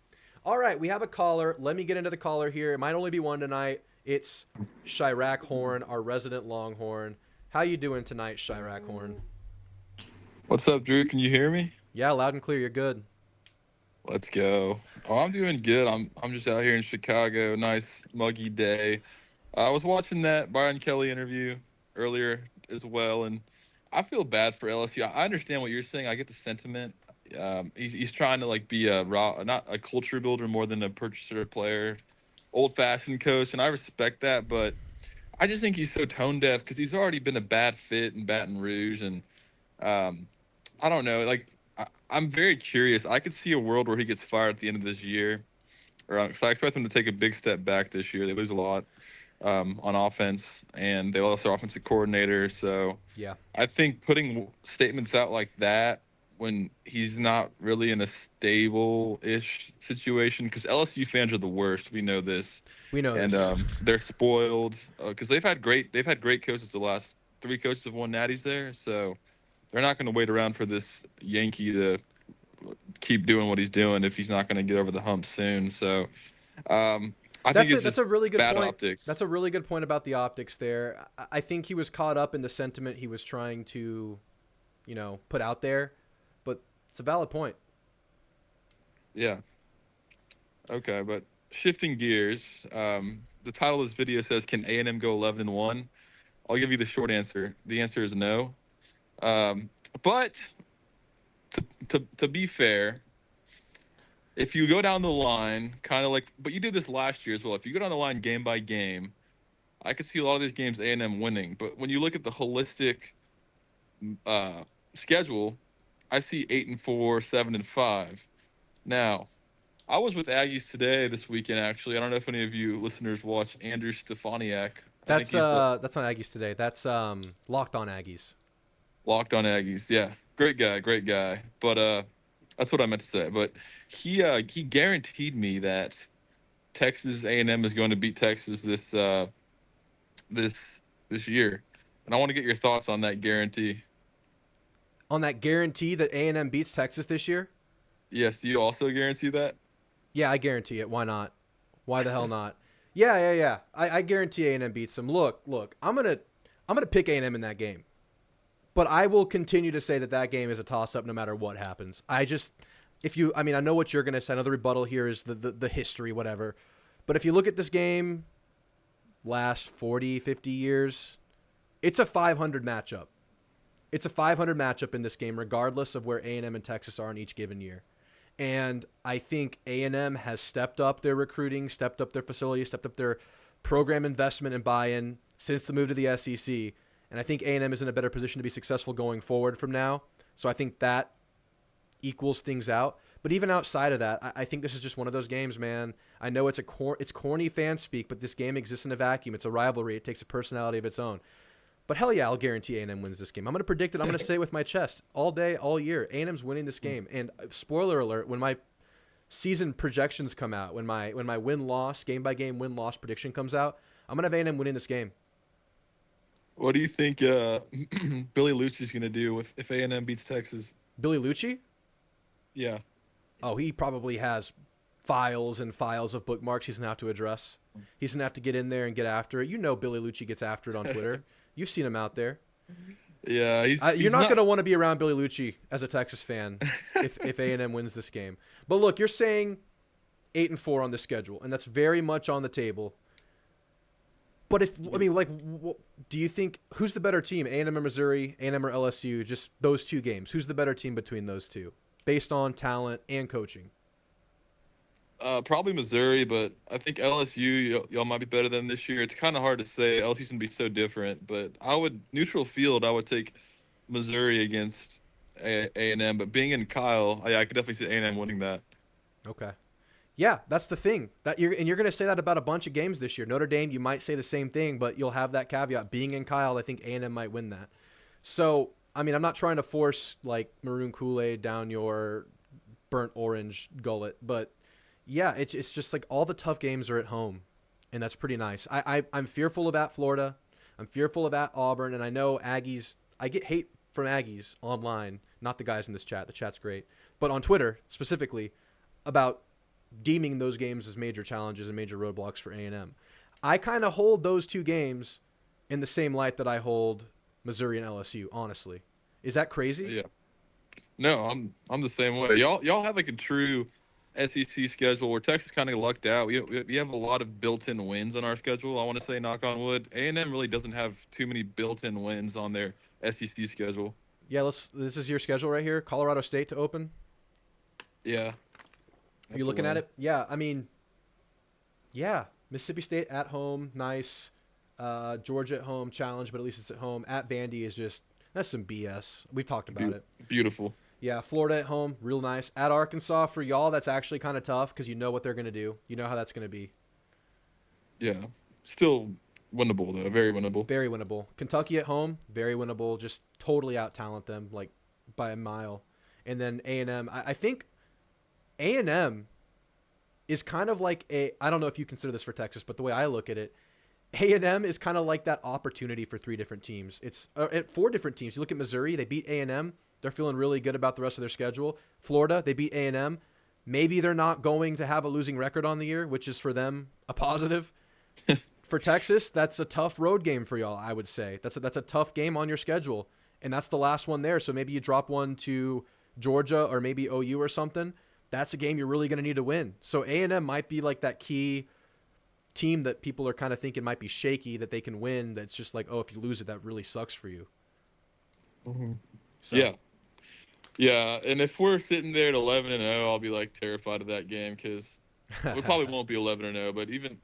All right, we have a caller. Let me get into the caller here. It might only be one tonight. It's Chirac Horn, our resident Longhorn. How you doing tonight, Chirac Horn? What's up, Drew? Can you hear me? Yeah, loud and clear. You're good. Let's go. Oh, I'm doing good. I'm just out here in Chicago. Nice muggy day. I was watching that Brian Kelly interview earlier as well, and I feel bad for LSU. I understand what you're saying. I get the sentiment. He's trying to like be a raw, not a culture builder more than a purchaser player, old fashioned coach, and I respect that. But I just think he's so tone deaf because he's already been a bad fit in Baton Rouge, and um, I don't know. Like I'm very curious. I could see a world where he gets fired at the end of this year, or because I expect them to take a big step back this year. They lose a lot on offense, and they lost their offensive coordinator. So Yeah. I think putting statements out like that when he's not really in a stable-ish situation, because LSU fans are the worst. We know this, We know and this. they're spoiled because they've had great coaches. The last three coaches have won natties there, so they're not going to wait around for this Yankee to keep doing what he's doing if he's not going to get over the hump soon. So I think it's That's a just really good bad point. optics. That's a really good point about the optics there. I think he was caught up in the sentiment he was trying to, put out there, but it's a valid point. Yeah. Okay, but shifting gears, the title of this video says, "Can A&M go 11-1?" I'll give you the short answer. The answer is no. But to be fair, if you go down the line, kind of like, but you did this last year as well. If you go down the line game by game, I could see a lot of these games A&M winning. But when you look at the holistic uh, schedule, I see 8-4, 7-5. Now, I was with Aggies today this weekend. Actually, I don't know if any of you listeners watch Andrew Stefaniak. I think he's the That's not Aggies today. That's Locked On Aggies. Locked On Aggies. Yeah, great guy, great guy. But that's what I meant to say. But he guaranteed me that Texas A&M is going to beat Texas this year, and I want to get your thoughts on that guarantee. On that guarantee that A&M beats Texas this year? Yes, do you also guarantee that? Yeah, I guarantee it. Why not? Why the hell not? Yeah. I guarantee A&M beats them. Look. I'm gonna pick A&M in that game, but I will continue to say that game is a toss-up no matter what happens. I know what you're gonna say. Another rebuttal here is the history, whatever. But if you look at this game, last 40, 50 years, it's a 500 matchup. It's a 500 matchup in this game, regardless of where A&M and Texas are in each given year. And I think A&M has stepped up their recruiting, stepped up their facilities, stepped up their program investment and buy-in since the move to the SEC. And I think A&M is in a better position to be successful going forward from now. So I think that equals things out. But even outside of that, I think this is just one of those games, man. I know it's corny fan speak, but this game exists in a vacuum. It's a rivalry. It takes a personality of its own. But hell yeah, I'll guarantee A&M wins this game. I'm going to predict it. I'm going to say it with my chest all day, all year. A&M's winning this game. And spoiler alert, when my season projections come out, when my win-loss, game-by-game win-loss prediction comes out, I'm going to have A&M winning this game. What do you think Billy Lucci's going to do if A&M beats Texas? Billy Lucci? Yeah. Oh, he probably has files and files of bookmarks he's going to have to address. He's going to have to get in there and get after it. You know Billy Lucci gets after it on Twitter. You've seen him out there. Yeah, you're not going to want to be around Billy Lucci as a Texas fan if A&M wins this game. But look, you're saying 8-4 on the schedule, and that's very much on the table. But do you think who's the better team, A&M or Missouri, A&M or LSU? Just those two games. Who's the better team between those two, based on talent and coaching? Probably Missouri, but I think LSU y'all might be better than this year. It's kind of hard to say. LSU's gonna be so different, but neutral field. I would take Missouri against A&M. But being in Kyle, I could definitely see A&M winning that. Okay, yeah, that's the thing that you're gonna say that about a bunch of games this year. Notre Dame, you might say the same thing, but you'll have that caveat. Being in Kyle, I think A&M might win that. So I mean, I'm not trying to force like maroon Kool-Aid down your burnt orange gullet, but yeah, it's just like all the tough games are at home, and that's pretty nice. I'm fearful about Florida. I'm fearful about Auburn, and I know Aggies. I get hate from Aggies online, not the guys in this chat. The chat's great. But on Twitter, specifically, about deeming those games as major challenges and major roadblocks for A&M. I kind of hold those two games in the same light that I hold Missouri and LSU, honestly. Is that crazy? Yeah. No, I'm the same way. Y'all have like a true SEC schedule where Texas kind of lucked out. We have a lot of built-in wins on our schedule. I want to say, knock on wood, A&M really doesn't have too many built-in wins on their SEC schedule. Yeah, this is your schedule right here. Colorado State to open. Yeah. Are you looking at it? Yeah, I mean, yeah. Mississippi State at home, nice. Georgia at home, challenge, but at least it's at home. At Vandy is just, that's some BS. We've talked about it. Beautiful. Yeah, Florida at home, real nice. At Arkansas, for y'all, that's actually kind of tough because you know what they're going to do. You know how that's going to be. Yeah. Still winnable, though. Very winnable. Very winnable. Kentucky at home, very winnable. Just totally out-talent them, like, by a mile. And then A&M. I think A&M is kind of like I don't know if you consider this for Texas, but the way I look at it, A&M is kind of like that opportunity for 3 different teams. It's 4 different teams. You look at Missouri, they beat A&M. They're feeling really good about the rest of their schedule. Florida, they beat A&M. Maybe they're not going to have a losing record on the year, which is for them a positive. For Texas, that's a tough road game for y'all, I would say. That's a tough game on your schedule, and that's the last one there. So maybe you drop one to Georgia or maybe OU or something. That's a game you're really going to need to win. So A&M might be like that key team that people are kind of thinking might be shaky that they can win. That's just like, oh, if you lose it, that really sucks for you. Mm-hmm. So. Yeah. Yeah, and if we're sitting there at 11-0, I'll be like terrified of that game because we probably won't be 11-0. But even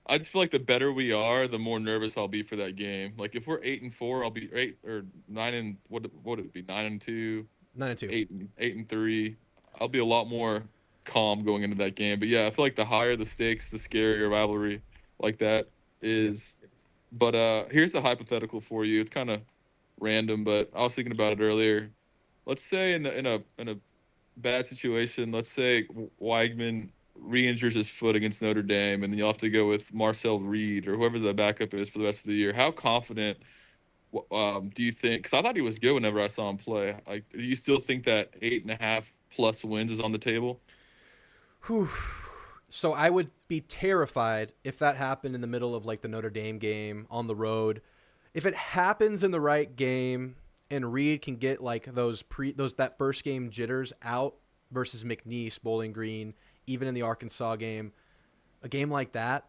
I just feel like the better we are, the more nervous I'll be for that game. Like if we're 8-4, I'll be 8 or 9 and what would it be 9-2, 9-2, 8-3. I'll be a lot more calm going into that game. But yeah, I feel like the higher the stakes, the scarier rivalry like that is. But here's the hypothetical for you. It's kind of random, but I was thinking about it earlier. Let's say in a bad situation, let's say Weigman re-injures his foot against Notre Dame, and then you'll have to go with Marcel Reed or whoever the backup is for the rest of the year. How confident do you think? Because I thought he was good whenever I saw him play. Like, do you still think that 8.5+ wins is on the table? Whew. So I would be terrified if that happened in the middle of like the Notre Dame game on the road. If it happens in the right game and Reed can get like that first game jitters out versus McNeese, Bowling Green, even in the Arkansas game, a game like that,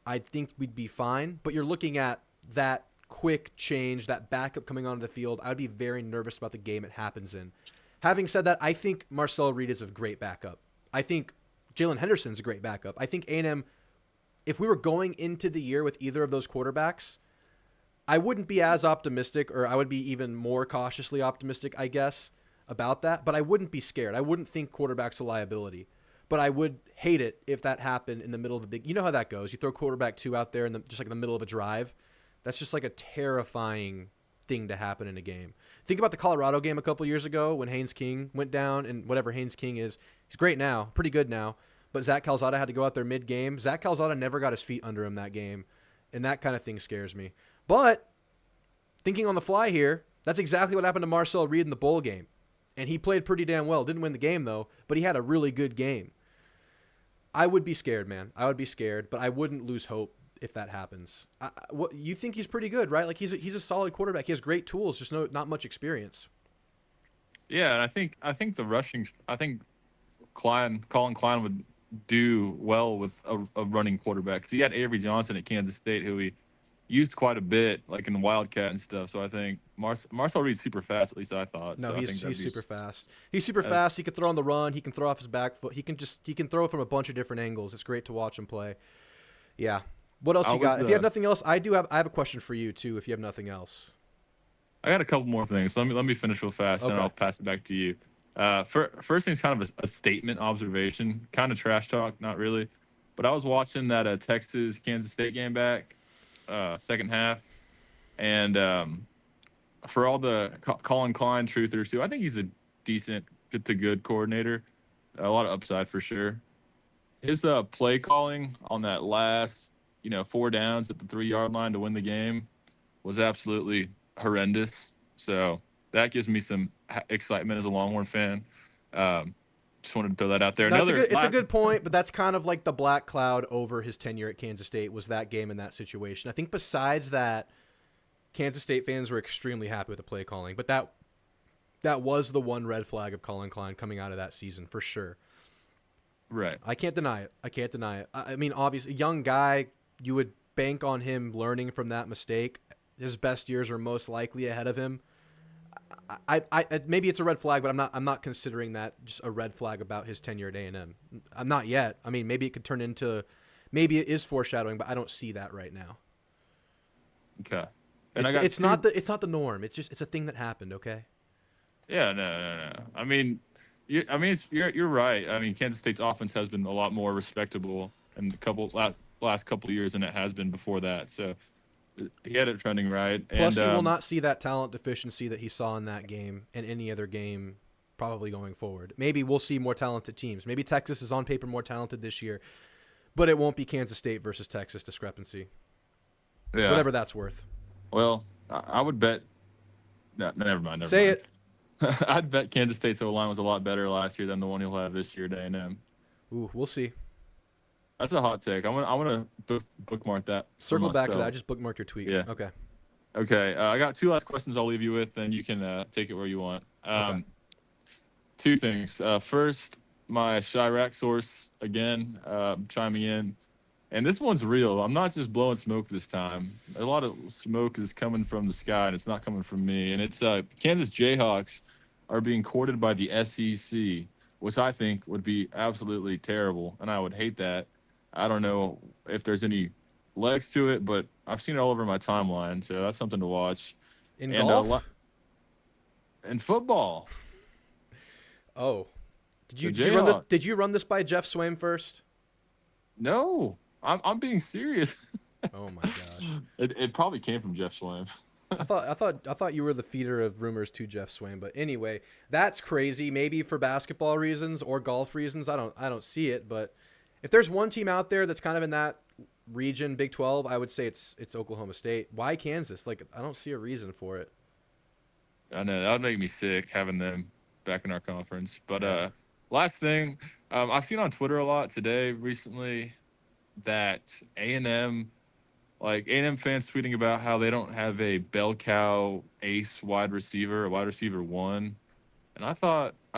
I think we'd be fine. But you're looking at that quick change, that backup coming onto the field. I'd be very nervous about the game it happens in. Having said that, I think Marcel Reed is a great backup. I think Jalen Henderson's a great backup. I think A&M, if we were going into the year with either of those quarterbacks, I wouldn't be as optimistic, or I would be even more cautiously optimistic, I guess, about that. But I wouldn't be scared. I wouldn't think quarterback's a liability. But I would hate it if that happened in the middle of a big – you know how that goes. You throw quarterback 2 out there just like in the middle of a drive. That's just like a terrifying thing to happen in a game. Think about the Colorado game a couple years ago when Haynes King went down, and whatever Haynes King is, he's great now, pretty good now. But Zach Calzada had to go out there mid-game. Zach Calzada never got his feet under him that game, and that kind of thing scares me. But thinking on the fly here, that's exactly what happened to Marcel Reed in the bowl game. And he played pretty damn well. Didn't win the game, though, but he had a really good game. I would be scared, man. I would be scared, but I wouldn't lose hope if that happens. What you think he's pretty good, right? Like he's a solid quarterback. He has great tools, just not much experience. Yeah, and I think the rushing. I think Colin Klein would do well with a running quarterback because he had Avery Johnson at Kansas State, who he used quite a bit, like in Wildcat and stuff. So I think Marcel Reed's super fast. At least I thought. No, so he's super fast. He's super fast. He can throw on the run. He can throw off his back foot. He can throw it from a bunch of different angles. It's great to watch him play. Yeah. What else you got? If you have nothing else, I have a question for you too. If you have nothing else, I got a couple more things. Let me finish real fast, and I'll pass it back to you. First thing's kind of a statement observation, kind of trash talk, not really. But I was watching that Texas Kansas State game back, second half, and for all the Colin Klein truthers too, I think he's a decent, good to good coordinator. A lot of upside for sure. His play calling on that last 4 downs at the 3-yard line to win the game was absolutely horrendous. So that gives me some excitement as a Longhorn fan. Just wanted to throw that out there. It's a good point, but that's kind of like the black cloud over his tenure at Kansas State was that game in that situation. I think besides that, Kansas State fans were extremely happy with the play calling, but that was the one red flag of Colin Klein coming out of that season for sure. Right. I can't deny it. I mean, obviously, young guy, you would bank on him learning from that mistake. His best years are most likely ahead of him. maybe it's a red flag, but I'm not considering that just a red flag about his tenure at A&M. I'm not yet. I mean, maybe it could turn into, maybe it is foreshadowing, but I don't see that right now. Okay. And It's not the norm. It's a thing that happened. Okay. Yeah, no. I mean, you're right. I mean, Kansas State's offense has been a lot more respectable in the last couple of years than it has been before that. So he had it trending right. Plus, And he will not see that talent deficiency that he saw in that game and any other game probably going forward. Maybe we'll see more talented teams. Maybe Texas is on paper more talented this year, but it won't be Kansas State versus Texas discrepancy. yeah. Whatever that's worth. Well, I would bet. No, never mind. Say it. I'd bet Kansas State's O-line was a lot better last year than the one he'll have this year at A&M. Ooh, we'll see. That's a hot take. I'm gonna bookmark that. Circle back to that. I just bookmarked your tweet. Yeah. Okay. Okay. I got two last questions I'll leave you with, and you can take it where you want. Okay. Two things. First, my Chirac source again chiming in, and this one's real. I'm not just blowing smoke this time. A lot of smoke is coming from the sky, and it's not coming from me. And it's Kansas Jayhawks are being courted by the SEC, which I think would be absolutely terrible, and I would hate that. I don't know if there's any legs to it, but I've seen it all over my timeline, so that's something to watch. In golf? In football. Oh. Did you run this by Jeff Swaim first? No. I'm being serious. Oh my gosh. It probably came from Jeff Swaim. I thought you were the feeder of rumors to Jeff Swaim, but anyway, that's crazy. Maybe for basketball reasons or golf reasons. I don't see it, but if there's one team out there that's kind of in that region, Big 12, I would say it's Oklahoma State. Why Kansas? Like, I don't see a reason for it. I know that would make me sick having them back in our conference. But last thing, I've seen on Twitter a lot today recently that A&M fans tweeting about how they don't have a bell cow ace wide receiver, a wide receiver one. And I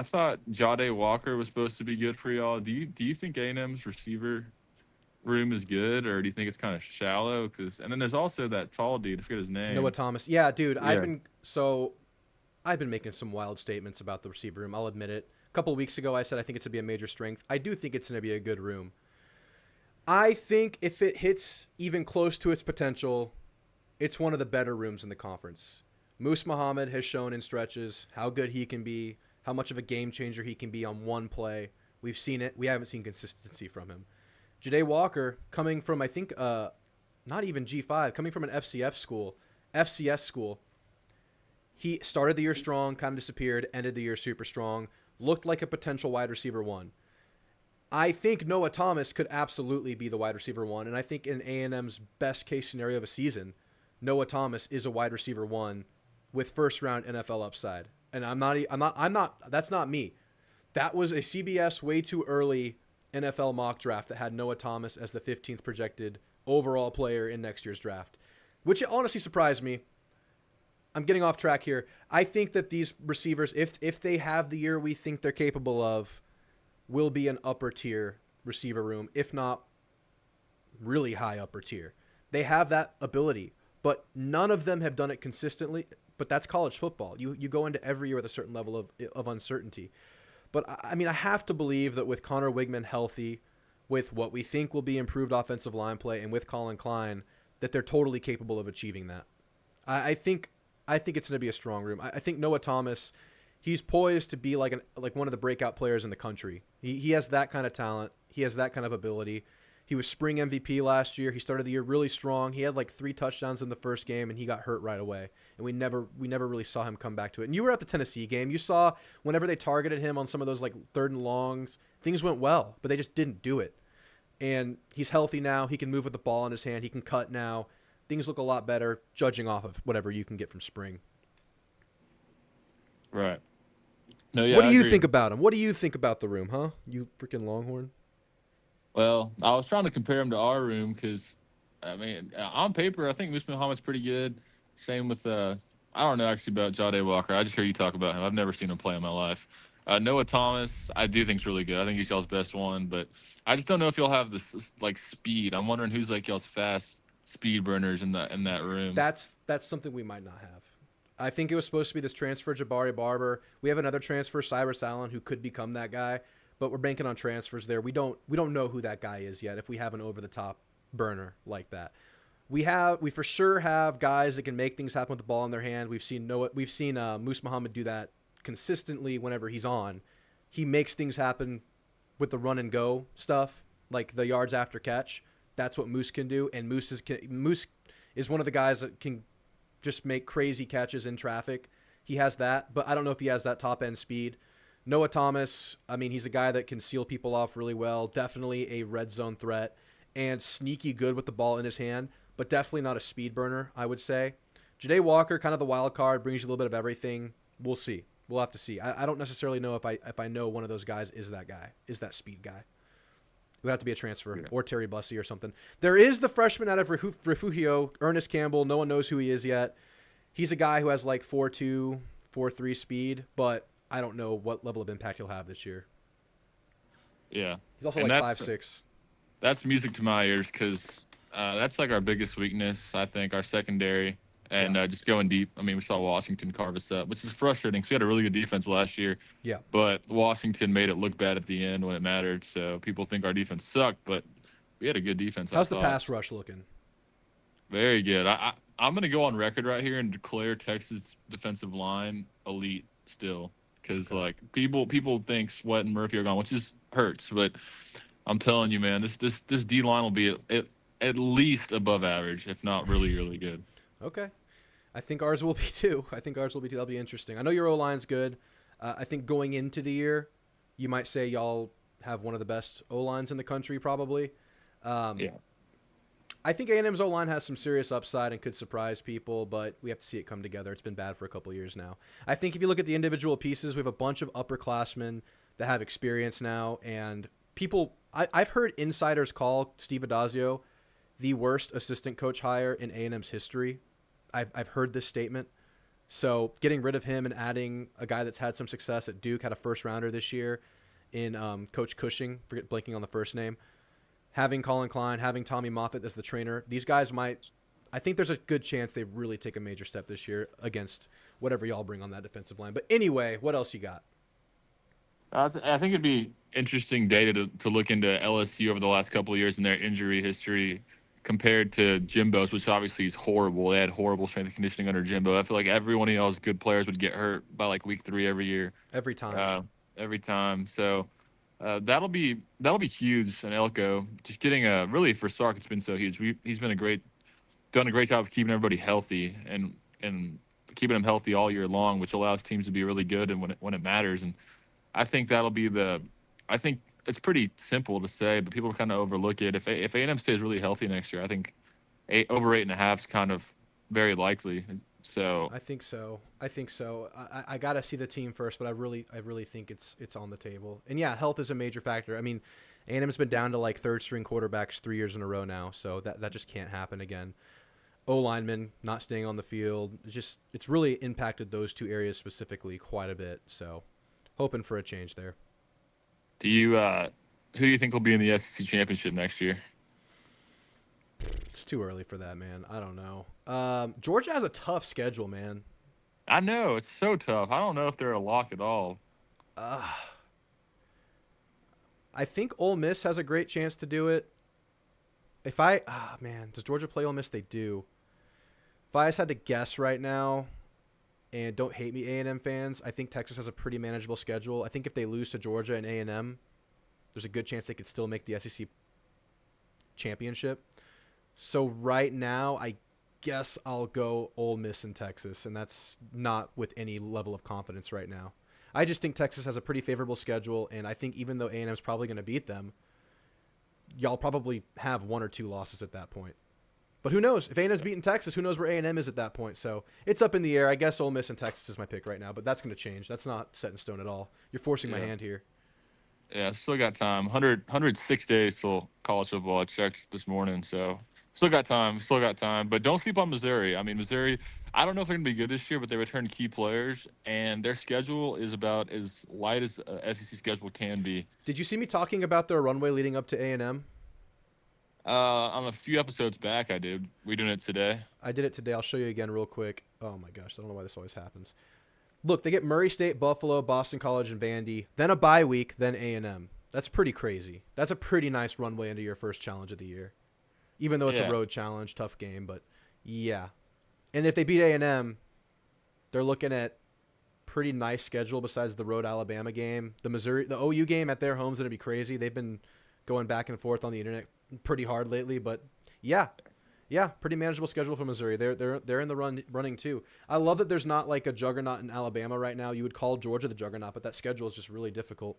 thought Jade Walker was supposed to be good for y'all. Do you think A&M's receiver room is good, or do you think it's kind of shallow? And then there's also that tall dude. I forget his name. Noah Thomas. Yeah, dude. Yeah. I've been making some wild statements about the receiver room. I'll admit it. A couple of weeks ago, I said I think it's going to be a major strength. I do think it's going to be a good room. I think if it hits even close to its potential, it's one of the better rooms in the conference. Moose Muhammad has shown in stretches how good he can be, how much of a game changer he can be on one play. We've seen it. We haven't seen consistency from him. Jade Walker, coming from, I think, not even G5, coming from an FCS school, he started the year strong, kind of disappeared, ended the year super strong, looked like a potential wide receiver one. I think Noah Thomas could absolutely be the wide receiver one, and I think in A&M's best case scenario of a season, Noah Thomas is a wide receiver one with first round NFL upside. And I'm not. That's not me. That was a CBS way too early NFL mock draft that had Noah Thomas as the 15th projected overall player in next year's draft, which honestly surprised me. I'm getting off track here. I think that these receivers, if they have the year we think they're capable of, will be an upper tier receiver room, if not really high upper tier. They have that ability, but none of them have done it consistently. But that's college football. You go into every year with a certain level of uncertainty. But I mean, I have to believe that with Connor Wigman healthy, with what we think will be improved offensive line play, and with Colin Klein, that they're totally capable of achieving that. I think it's going to be a strong room. I think Noah Thomas, he's poised to be like one of the breakout players in the country. He has that kind of talent. He has that kind of ability. He was spring MVP last year. He started the year really strong. He had like 3 touchdowns in the first game, and he got hurt right away. And we never really saw him come back to it. And you were at the Tennessee game. You saw whenever they targeted him on some of those like 3rd and longs, things went well, but they just didn't do it. And he's healthy now. He can move with the ball in his hand. He can cut now. Things look a lot better, judging off of whatever you can get from spring. Right. No, yeah. What do you think about him? What do you think about the room, huh? You freaking Longhorn. Well, I was trying to compare him to our room because, I mean, on paper, I think Moose Muhammad's pretty good. Same with, I don't know actually about Jade Walker. I just hear you talk about him. I've never seen him play in my life. Noah Thomas, I do think is really good. I think he's y'all's best one, but I just don't know if you'll have this like speed. I'm wondering who's like y'all's fast speed burners in that room. That's something we might not have. I think it was supposed to be this transfer, Jabari Barber. We have another transfer, Cyrus Allen, who could become that guy, but we're banking on transfers there. We don't know who that guy is yet if we have an over the top burner like that. We for sure have guys that can make things happen with the ball in their hand. We've seen Moose Muhammad do that consistently whenever he's on. He makes things happen with the run and go stuff, like the yards after catch. That's what Moose can do, and Moose is one of the guys that can just make crazy catches in traffic. He has that, but I don't know if he has that top end speed. Noah Thomas, I mean, he's a guy that can seal people off really well. Definitely a red zone threat and sneaky good with the ball in his hand, but definitely not a speed burner, I would say. Ja'Day Walker, kind of the wild card, brings you a little bit of everything. We'll see. We'll have to see. I don't necessarily know if I know one of those guys is that speed guy. It would have to be a transfer or Terry Bussey or something. There is the freshman out of Refugio, Ernest Campbell. No one knows who he is yet. He's a guy who has like 4.2, 4.3 speed, but I don't know what level of impact he'll have this year. Yeah. He's also like 5'6". That's music to my ears because that's like our biggest weakness, I think, our secondary. And just going deep. I mean, we saw Washington carve us up, which is frustrating because we had a really good defense last year. Yeah. But Washington made it look bad at the end when it mattered. So people think our defense sucked, but we had a good defense. How's the pass rush looking? Very good. I'm going to go on record right here and declare Texas defensive line elite still because like people think Sweat and Murphy are gone, which is hurts. But I'm telling you, man, this D line will be at least above average, if not really, really good. Okay. I think ours will be too. That'll be interesting. I know your O-line's good. I think going into the year, you might say y'all have one of the best O-lines in the country probably. Yeah. I think A&M's O-line has some serious upside and could surprise people, but we have to see it come together. It's been bad for a couple years now. I think if you look at the individual pieces, we have a bunch of upperclassmen that have experience now, and people – I've heard insiders call Steve Adazio the worst assistant coach hire in A&M's history. I've heard this statement. So getting rid of him and adding a guy that's had some success at Duke, had a first rounder this year in Coach Cushing, forget blanking on the first name, having Colin Klein, having Tommy Moffitt as the trainer, these guys I think there's a good chance they really take a major step this year against whatever y'all bring on that defensive line. But anyway, what else you got? I think it'd be interesting data to look into LSU over the last couple of years and their injury history compared to Jimbo's, which obviously is horrible. They had horrible strength and conditioning under Jimbo. I feel like every one of y'all's good players would get hurt by like week 3 every year. Every time. So that'll be huge in Elko. Just getting really for Sark, it's been so huge. He's been done a great job of keeping everybody healthy and keeping them healthy all year long, which allows teams to be really good and when it matters. And I think that'll be I think it's pretty simple to say, but people kind of overlook it. If A&M stays really healthy next year, I think over 8.5 is kind of very likely. So I think so. I got to see the team first, but I really think it's on the table. And yeah, health is a major factor. I mean, A&M's been down to like third string quarterbacks 3 years in a row now, so that just can't happen again. O-linemen not staying on the field, it's really impacted those two areas specifically quite a bit. So hoping for a change there. Who do you think will be in the SEC championship next year? It's too early for that, man. I don't know. Georgia has a tough schedule, man. I know. It's so tough. I don't know if they're a lock at all. I think Ole Miss has a great chance to do it. Does Georgia play Ole Miss? They do. If I just had to guess right now, and don't hate me, A&M fans, I think Texas has a pretty manageable schedule. I think if they lose to Georgia and A&M, there's a good chance they could still make the SEC championship. So right now, I guess I'll go Ole Miss in Texas, and that's not with any level of confidence right now. I just think Texas has a pretty favorable schedule, and I think even though A&M's probably going to beat them, y'all probably have 1 or 2 losses at that point. But who knows? If A&M's beating Texas, who knows where A&M is at that point? So it's up in the air. I guess Ole Miss and Texas is my pick right now, but that's going to change. That's not set in stone at all. You're forcing my hand here. Yeah, still got time. 106 days till college football. I checked this morning, so still got time. But don't sleep on Missouri. I mean, Missouri, I don't know if they're going to be good this year, but they returned key players, and their schedule is about as light as a SEC schedule can be. Did you see me talking about their runway leading up to A&M? On a few episodes back, I did. We doing it today? I did it today. I'll show you again real quick. Oh my gosh, I don't know why this always happens. Look, they get Murray State, Buffalo, Boston College, and Vandy, then a bye week, then A&M. That's pretty crazy. That's a pretty nice runway into your first challenge of the year. Even though it's a road challenge, tough game, but yeah. And if they beat A&M, they're looking at pretty nice schedule besides the road Alabama game. The OU game at their home's going to be crazy. They've been going back and forth on the internet pretty hard lately, but yeah, pretty manageable schedule for Missouri. They're in the running too. I love that there's not like a juggernaut in Alabama right now. You would call Georgia the juggernaut, but that schedule is just really difficult.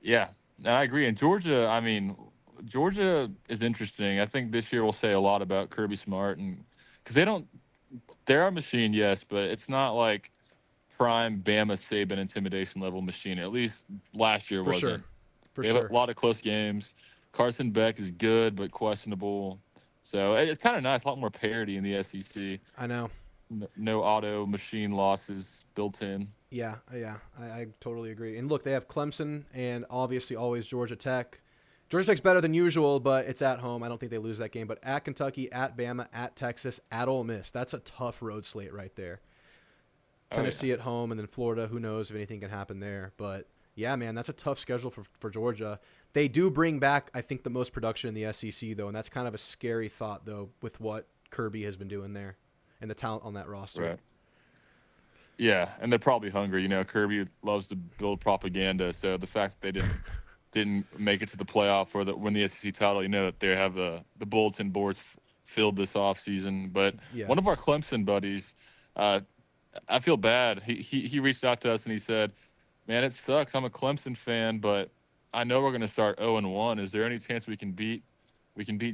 Yeah, and I agree. And Georgia, I mean, Georgia is interesting. I think this year we'll say a lot about Kirby Smart, and because they're a machine, yes, but it's not like prime Bama Saban intimidation level machine. At least last year wasn't. For They sure. have a lot of close games. Carson Beck is good but questionable. So it's kind of nice, a lot more parity in the SEC. I know. No auto machine losses built in. Yeah, I totally agree. And look, they have Clemson and obviously always Georgia Tech. Georgia Tech's better than usual, but it's at home. I don't think they lose that game. But at Kentucky, at Bama, at Texas, at Ole Miss. That's a tough road slate right there. Tennessee at home, and then Florida. Who knows if anything can happen there. But, yeah, man, that's a tough schedule for Georgia. They do bring back, I think, the most production in the SEC, though, and that's kind of a scary thought, though, with what Kirby has been doing there and the talent on that roster. Right. Yeah, and they're probably hungry. You know, Kirby loves to build propaganda, so the fact that they didn't make it to the playoff or win the SEC title, you know that they have the bulletin boards filled this offseason. But one of our Clemson buddies, I feel bad. He reached out to us and he said, "Man, it sucks. I'm a Clemson fan, but I know we're going to start 0-1. Is there any chance we can beat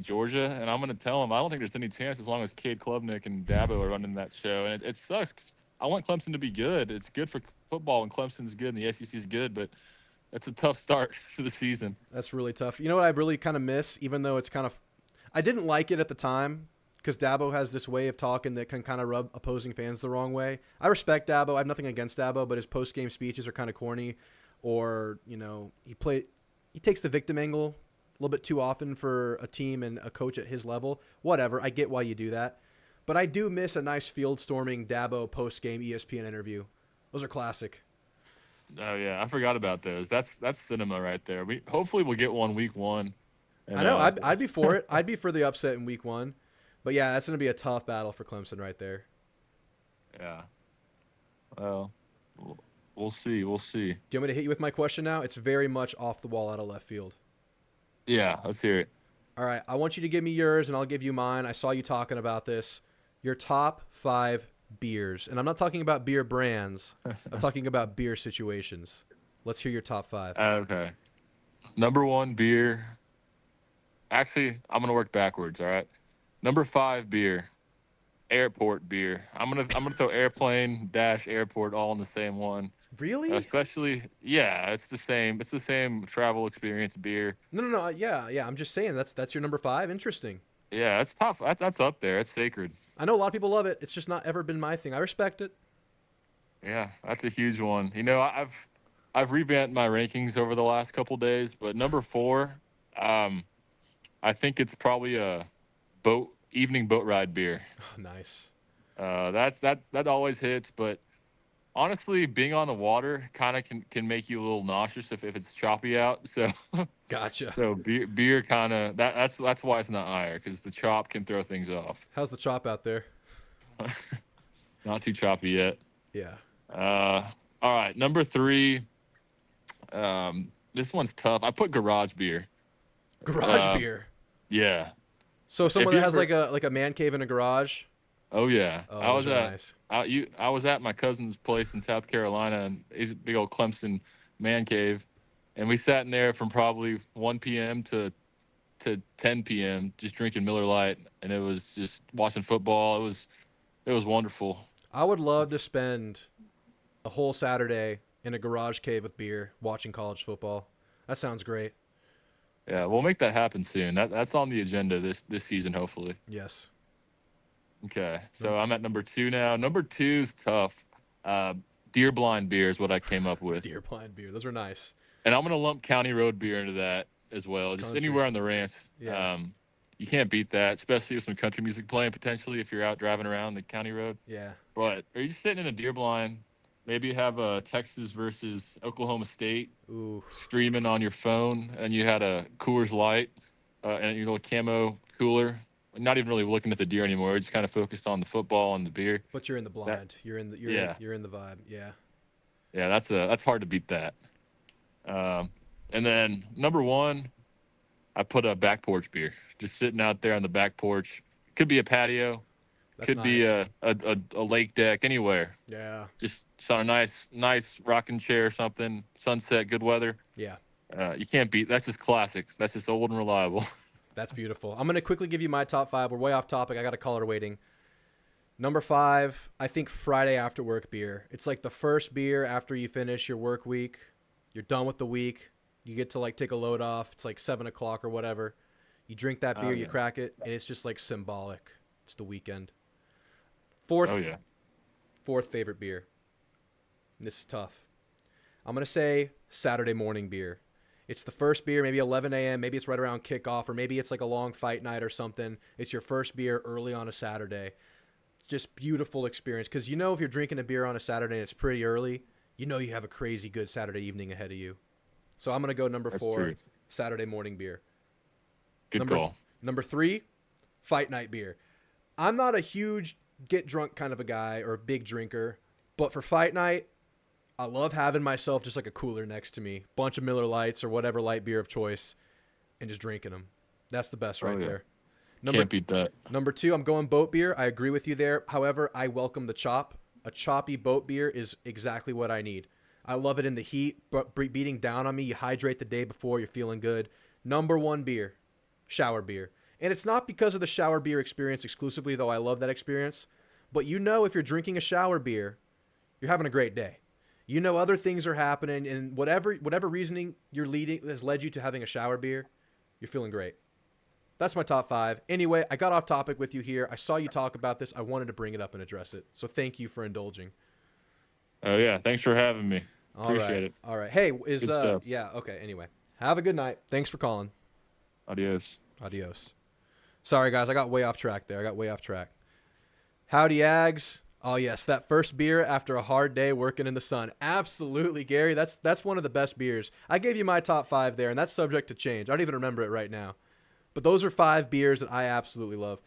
Georgia?" And I'm going to tell him I don't think there's any chance as long as Cade Klubnik and Dabo are running that show. And it sucks 'cause I want Clemson to be good. It's good for football, and Clemson's good, and the SEC's good, but it's a tough start to the season. That's really tough. You know what I really kind of miss, even though it's kind of – I didn't like it at the time because Dabo has this way of talking that can kind of rub opposing fans the wrong way. I respect Dabo. I have nothing against Dabo, but his post-game speeches are kind of corny, or, you know, he takes the victim angle a little bit too often for a team and a coach at his level. Whatever. I get why you do that. But I do miss a nice field-storming Dabo post-game ESPN interview. Those are classic. Oh yeah, I forgot about those. That's cinema right there. Hopefully we'll get one week one. And, I know. I'd be for it. I'd be for the upset in week one. But yeah, that's going to be a tough battle for Clemson right there. Yeah. Well, we'll see. We'll see. Do you want me to hit you with my question now? It's very much off the wall out of left field. Yeah, let's hear it. All right, I want you to give me yours, and I'll give you mine. I saw you talking about this. Your top 5 beers. And I'm not talking about beer brands. I'm talking about beer situations. Let's hear your top 5. Okay. Number 1 beer. Actually, I'm gonna work backwards. All right. Number 5 beer. Airport beer. I'm gonna throw airplane dash airport all in the same one. Really? Especially, yeah, it's the same. It's the same travel experience beer. No. Yeah. I'm just saying that's your number 5. Interesting. Yeah, it's tough. That's up there. It's sacred. I know a lot of people love it. It's just not ever been my thing. I respect it. Yeah, that's a huge one. You know, I've revamped my rankings over the last couple days, but number 4, I think it's probably a evening boat ride beer. Oh, nice. That always hits, but honestly, being on the water kind of can make you a little nauseous if it's choppy out. So Gotcha. So beer kind of that's why it's not higher, because the chop can throw things off. How's the chop out there? Not too choppy yet. Yeah. All right, number 3. This one's tough. I put garage beer. Garage beer. Yeah. So someone that has like a man cave in a garage. Oh yeah. Oh, I was nice. I was at my cousin's place in South Carolina, and he's a big old Clemson man cave, and we sat in there from probably 1 p.m. to 10 p.m. just drinking Miller Lite, and it was just watching football. It was wonderful. I would love to spend a whole Saturday in a garage cave with beer watching college football. That sounds great. Yeah, we'll make that happen soon. That's on the agenda this season, hopefully. Yes. Okay, so I'm at number 2 now. Number 2 is tough. Deer Blind beer is what I came up with. Deer blind beer. Those are nice. And I'm going to lump County Road beer into that. as well. Just Country. anywhere on the ranch. Yeah. You can't beat that, especially with some country music playing potentially if you're out driving around the county road. Yeah. But are you just sitting in a deer blind? Maybe you have a Texas versus Oklahoma State Ooh. streaming on your phone, and you had a Coors Light and your little camo cooler. Not even really looking at the deer anymore. You're just kind of focused on the football and the beer. But you're in the blind. You're in the you're in the vibe. Yeah. Yeah, that's hard to beat that. And then number one, I put a back porch beer. Just sitting out there on the back porch. Could be a patio. That's Could be nice. a lake deck, anywhere. Yeah. Just on a nice rocking chair or something. Sunset, good weather. Yeah. You can't beat. That's just classic. That's just old and reliable. That's beautiful. I'm going to quickly give you my top 5. We're way off topic. I got a caller waiting. Number 5, I think Friday after work beer. It's like the first beer after you finish your work week. You're done with the week. You get to like take a load off. It's like 7 o'clock or whatever. You drink that beer, you crack it, and it's just like symbolic. It's the weekend. Fourth favorite beer. And this is tough. I'm going to say Saturday morning beer. It's the first beer, maybe 11 a.m., maybe it's right around kickoff, or maybe it's like a long fight night or something. It's your first beer early on a Saturday. Just beautiful experience. Because you know if you're drinking a beer on a Saturday and it's pretty early, you know you have a crazy good Saturday evening ahead of you. So I'm going to go number 4, true. Saturday morning beer. Good call. Number 3, fight night beer. I'm not a huge get drunk kind of a guy or a big drinker, but for fight night, I love having myself just like a cooler next to me, bunch of Miller Lights or whatever light beer of choice, and just drinking them. That's the best right there. Can't beat that. Number 2, I'm going boat beer. I agree with you there. However, I welcome the chop. A choppy boat beer is exactly what I need. I love it in the heat, but beating down on me. You hydrate the day before. You're feeling good. Number 1 beer, shower beer. And it's not because of the shower beer experience exclusively, though I love that experience. But you know if you're drinking a shower beer, you're having a great day. You know other things are happening, and whatever reasoning you're leading has led you to having a shower beer, you're feeling great. That's my top 5. Anyway, I got off topic with you here. I saw you talk about this. I wanted to bring it up and address it. So thank you for indulging. Oh, yeah. Thanks for having me. Appreciate it. All right. Hey, stuff. yeah, okay. Anyway, have a good night. Thanks for calling. Adios. Sorry, guys. I got way off track there. Howdy, Ags. Oh, yes, that first beer after a hard day working in the sun. Absolutely, Gary. That's one of the best beers. I gave you my top 5 there, and that's subject to change. I don't even remember it right now. But those are 5 beers that I absolutely love.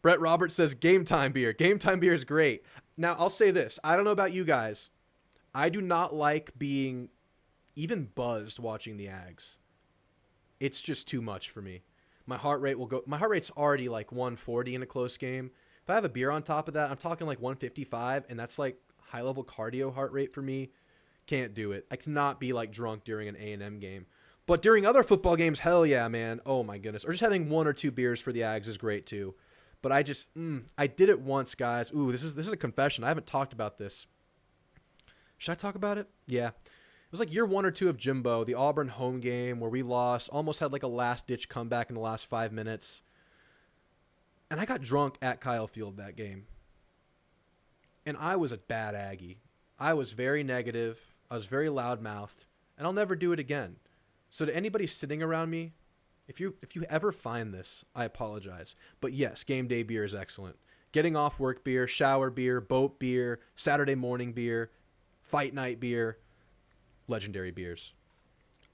Brett Roberts says game time beer. Game time beer is great. Now, I'll say this. I don't know about you guys. I do not like being even buzzed watching the Ags. It's just too much for me. My heart rate's already like 140 in a close game. If I have a beer on top of that, I'm talking like 155, and that's like high-level cardio heart rate for me. Can't do it. I cannot be like drunk during an A&M game. But during other football games, hell yeah, man. Oh my goodness. Or just having 1 or 2 beers for the Ags is great too. But I just, I did it once, guys. Ooh, this is a confession. I haven't talked about this. Should I talk about it? Yeah. It was like year 1 or 2 of Jimbo, the Auburn home game where we lost, almost had like a last-ditch comeback in the last 5 minutes. And I got drunk at Kyle Field that game. And I was a bad Aggie. I was very negative. I was very loudmouthed. And I'll never do it again. So to anybody sitting around me, if you ever find this, I apologize. But yes, game day beer is excellent. Getting off work beer, shower beer, boat beer, Saturday morning beer, fight night beer, legendary beers.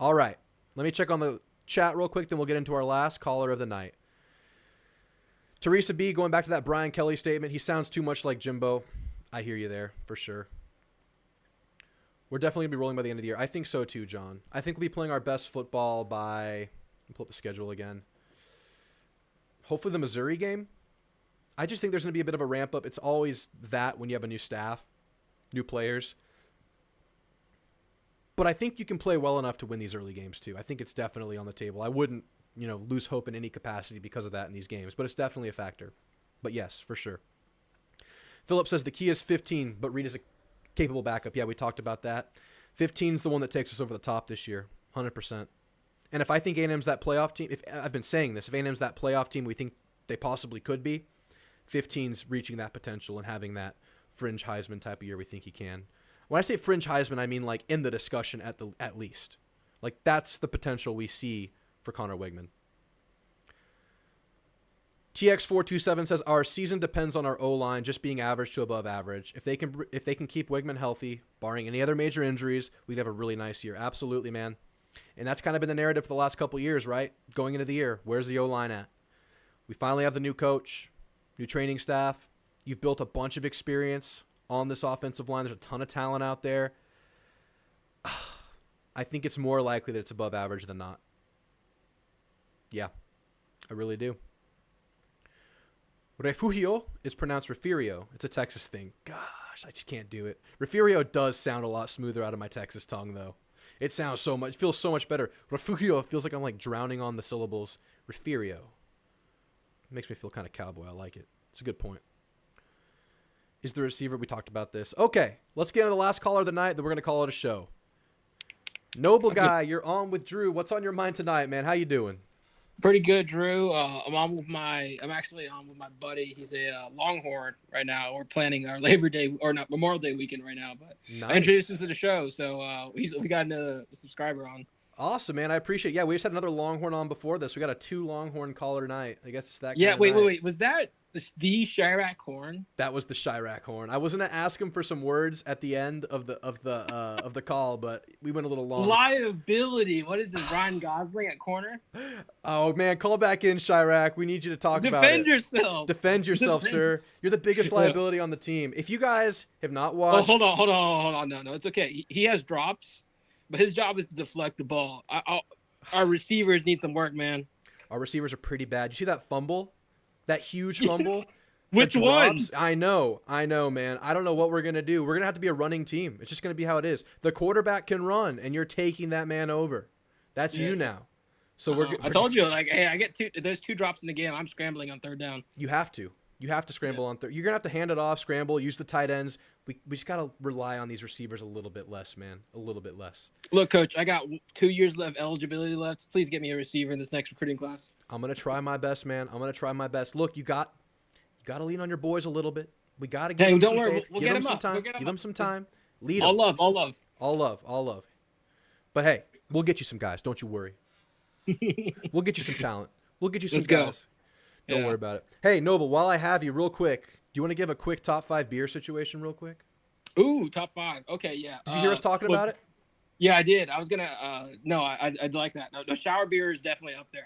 All right. Let me check on the chat real quick, then we'll get into our last caller of the night. Teresa B, going back to that Brian Kelly statement, he sounds too much like Jimbo. I hear you there, for sure. We're definitely going to be rolling by the end of the year. I think so too, John. I think we'll be playing our best football by, pull up the schedule again, hopefully the Missouri game. I just think there's going to be a bit of a ramp up. It's always that when you have a new staff, new players. But I think you can play well enough to win these early games too. I think it's definitely on the table. I wouldn't, lose hope in any capacity because of that in these games, but it's definitely a factor. But yes, for sure. Philip says the key is 15, but Reed is a capable backup. Yeah, we talked about that. 15 is the one that takes us over the top this year, 100%. And if I think A&M's that playoff team, if I've been saying this, if A&M's that playoff team we think they possibly could be, 15's reaching that potential and having that fringe Heisman type of year we think he can. When I say fringe Heisman, I mean like in the discussion at least. Like, that's the potential we see for Connor Wigman. TX427 says our season depends on our O-line just being average to above average. If they can keep Wigman healthy, barring any other major injuries, we'd have a really nice year. Absolutely, man. And that's kind of been the narrative for the last couple of years, right? Going into the year, where's the O-line at? We finally have the new coach, new training staff. You've built a bunch of experience on this offensive line. There's a ton of talent out there. I think it's more likely that it's above average than not. Yeah, I really do. Refugio is pronounced Refugio. It's a Texas thing. Gosh, I just can't do it. Refugio does sound a lot smoother out of my Texas tongue, though. It sounds so much, feels so much better. Refugio feels like I'm like drowning on the syllables. Refugio. Makes me feel kind of cowboy. I like it. It's a good point. Is the receiver? We talked about this. Okay, let's get into the last caller of the night. Then we're going to call it a show. Noble guy, you're on with Drew. What's on your mind tonight, man? How you doing? Pretty good, Drew. I'm actually on with my buddy. He's a Longhorn right now. We're planning our Labor Day or not Memorial Day weekend right now. But Nice. I introduced him to the show, so we got a subscriber on. Awesome, man. I appreciate it. Yeah, we just had another Longhorn on before this. We got a 2 Longhorn caller tonight. I guess it's that. Yeah, kind of wait. night. Was that the Chirac horn? That was the Chirac horn. I was gonna ask him for some words at the end of the call, but we went a little long. Liability. What is this? Ryan Gosling at corner? Oh man, call back in, Chirac. We need you to talk about it. Defend yourself. Defend yourself, sir. You're the biggest liability on the team. If you guys have not watched, hold on. No, it's okay. He has drops, but his job is to deflect the ball. Our receivers need some work, man. Our receivers are pretty bad. You see that fumble? That huge fumble? Which one? I know, man. I don't know what we're going to do. We're going to have to be a running team. It's just going to be how it is. The quarterback can run, and you're taking that man over. That's you now. So I told you, like, hey, I get there's 2 drops in the game. I'm scrambling on third down. You have to. You have to scramble on third. You're going to have to hand it off, scramble, use the tight ends. We just got to rely on these receivers a little bit less, man. A little bit less. Look, Coach, I got 2 years left, eligibility left. Please get me a receiver in this next recruiting class. I'm going to try my best, man. I'm going to try my best. Look, you got to lean on your boys a little bit. We got to give them don't some worry. faith. We'll give get them them some up. time. We'll get them Give them up. some time. Lead All them. love. All love. But hey, we'll get you some guys. Don't you worry. We'll get you some talent. We'll get you some Let's go. guys. Don't worry about it. Hey, Noble, while I have you, real quick, do you want to give a quick top 5 beer situation real quick? Ooh, top 5. Okay, yeah. Did you hear us talking about it? Yeah, I did. I was gonna. No, I'd like that. No, shower beer is definitely up there.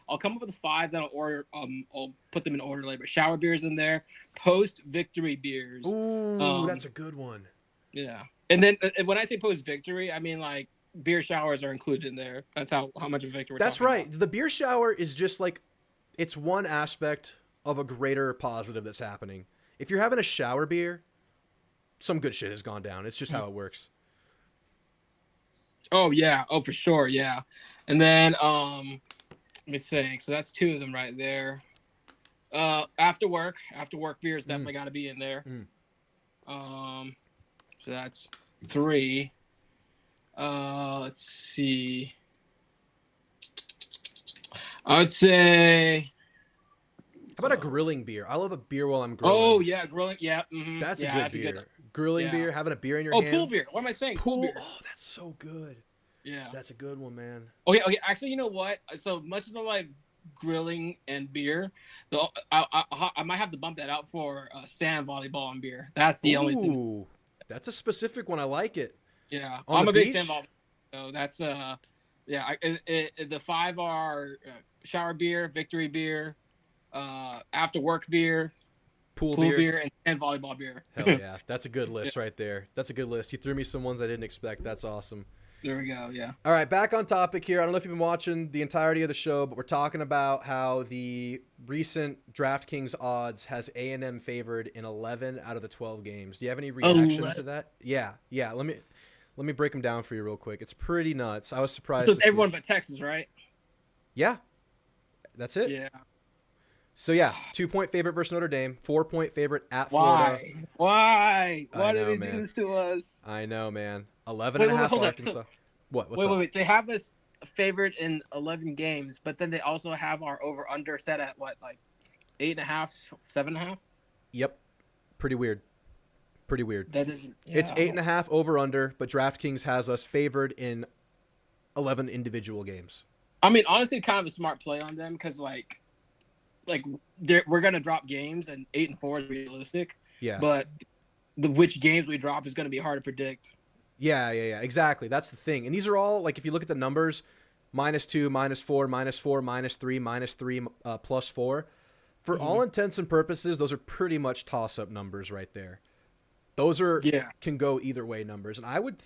I'll come up with a 5. Then I'll order. I'll put them in order later. Shower beers in there. Post victory beers. Ooh, that's a good one. Yeah, and then when I say post victory, I mean like beer showers are included in there. That's how much of a victory. That's right. The beer shower is just like, it's one aspect of a greater positive that's happening. If you're having a shower beer, some good shit has gone down. It's just how it works. Oh yeah. Oh for sure. Yeah. And then let me think. So that's 2 of them right there. After work beers definitely got to be in there. So that's 3. Let's see. I would say. How about a grilling beer? I love a beer while I'm grilling. Oh yeah, grilling. Yeah, that's a good beer. A good, grilling beer, having a beer in your hand. Pool beer. What am I saying? Pool beer. Oh, that's so good. Yeah, that's a good one, man. Okay. Actually, you know what? So much as I like grilling and beer, I might have to bump that out for sand volleyball and beer. That's the only thing. Ooh, that's a specific one. I like it. Yeah, I'm a big sand volleyball. So that's yeah. The 5 are shower beer, victory beer, after work beer, pool beer, and volleyball beer. Hell yeah, that's a good list right there. That's a good list. You threw me some ones I didn't expect. That's awesome. There we go. Yeah. All right, back on topic here. I don't know if you've been watching the entirety of the show, but we're talking about how the recent DraftKings odds has A&M favored in 11 out of the 12 games. Do you have any reaction to that? Yeah. Let me break them down for you real quick. It's pretty nuts. I was surprised. So it's everyone but Texas, right? Yeah. That's it. Yeah. So yeah, 2-point favorite versus Notre Dame, 4-point favorite at Florida. Why I know, do they man. do this to us? I know, man. 11.5 Arkansas. So, What's up? Wait. They have us favored in 11 games, but then they also have our over under set at what, like 8.5, 7.5? Yep. Pretty weird. That isn't. Yeah, It's 8.5 over under, but DraftKings has us favored in 11 individual games. I mean, honestly, kind of a smart play on them because like we're gonna drop games, and 8-4 is realistic. Yeah. But which games we drop is gonna be hard to predict. Yeah, exactly. That's the thing. And these are all, like, if you look at the numbers, -2, -4, -4, -3, -3, +4. For all intents and purposes, those are pretty much toss-up numbers right there. Those are can go either way numbers. And I would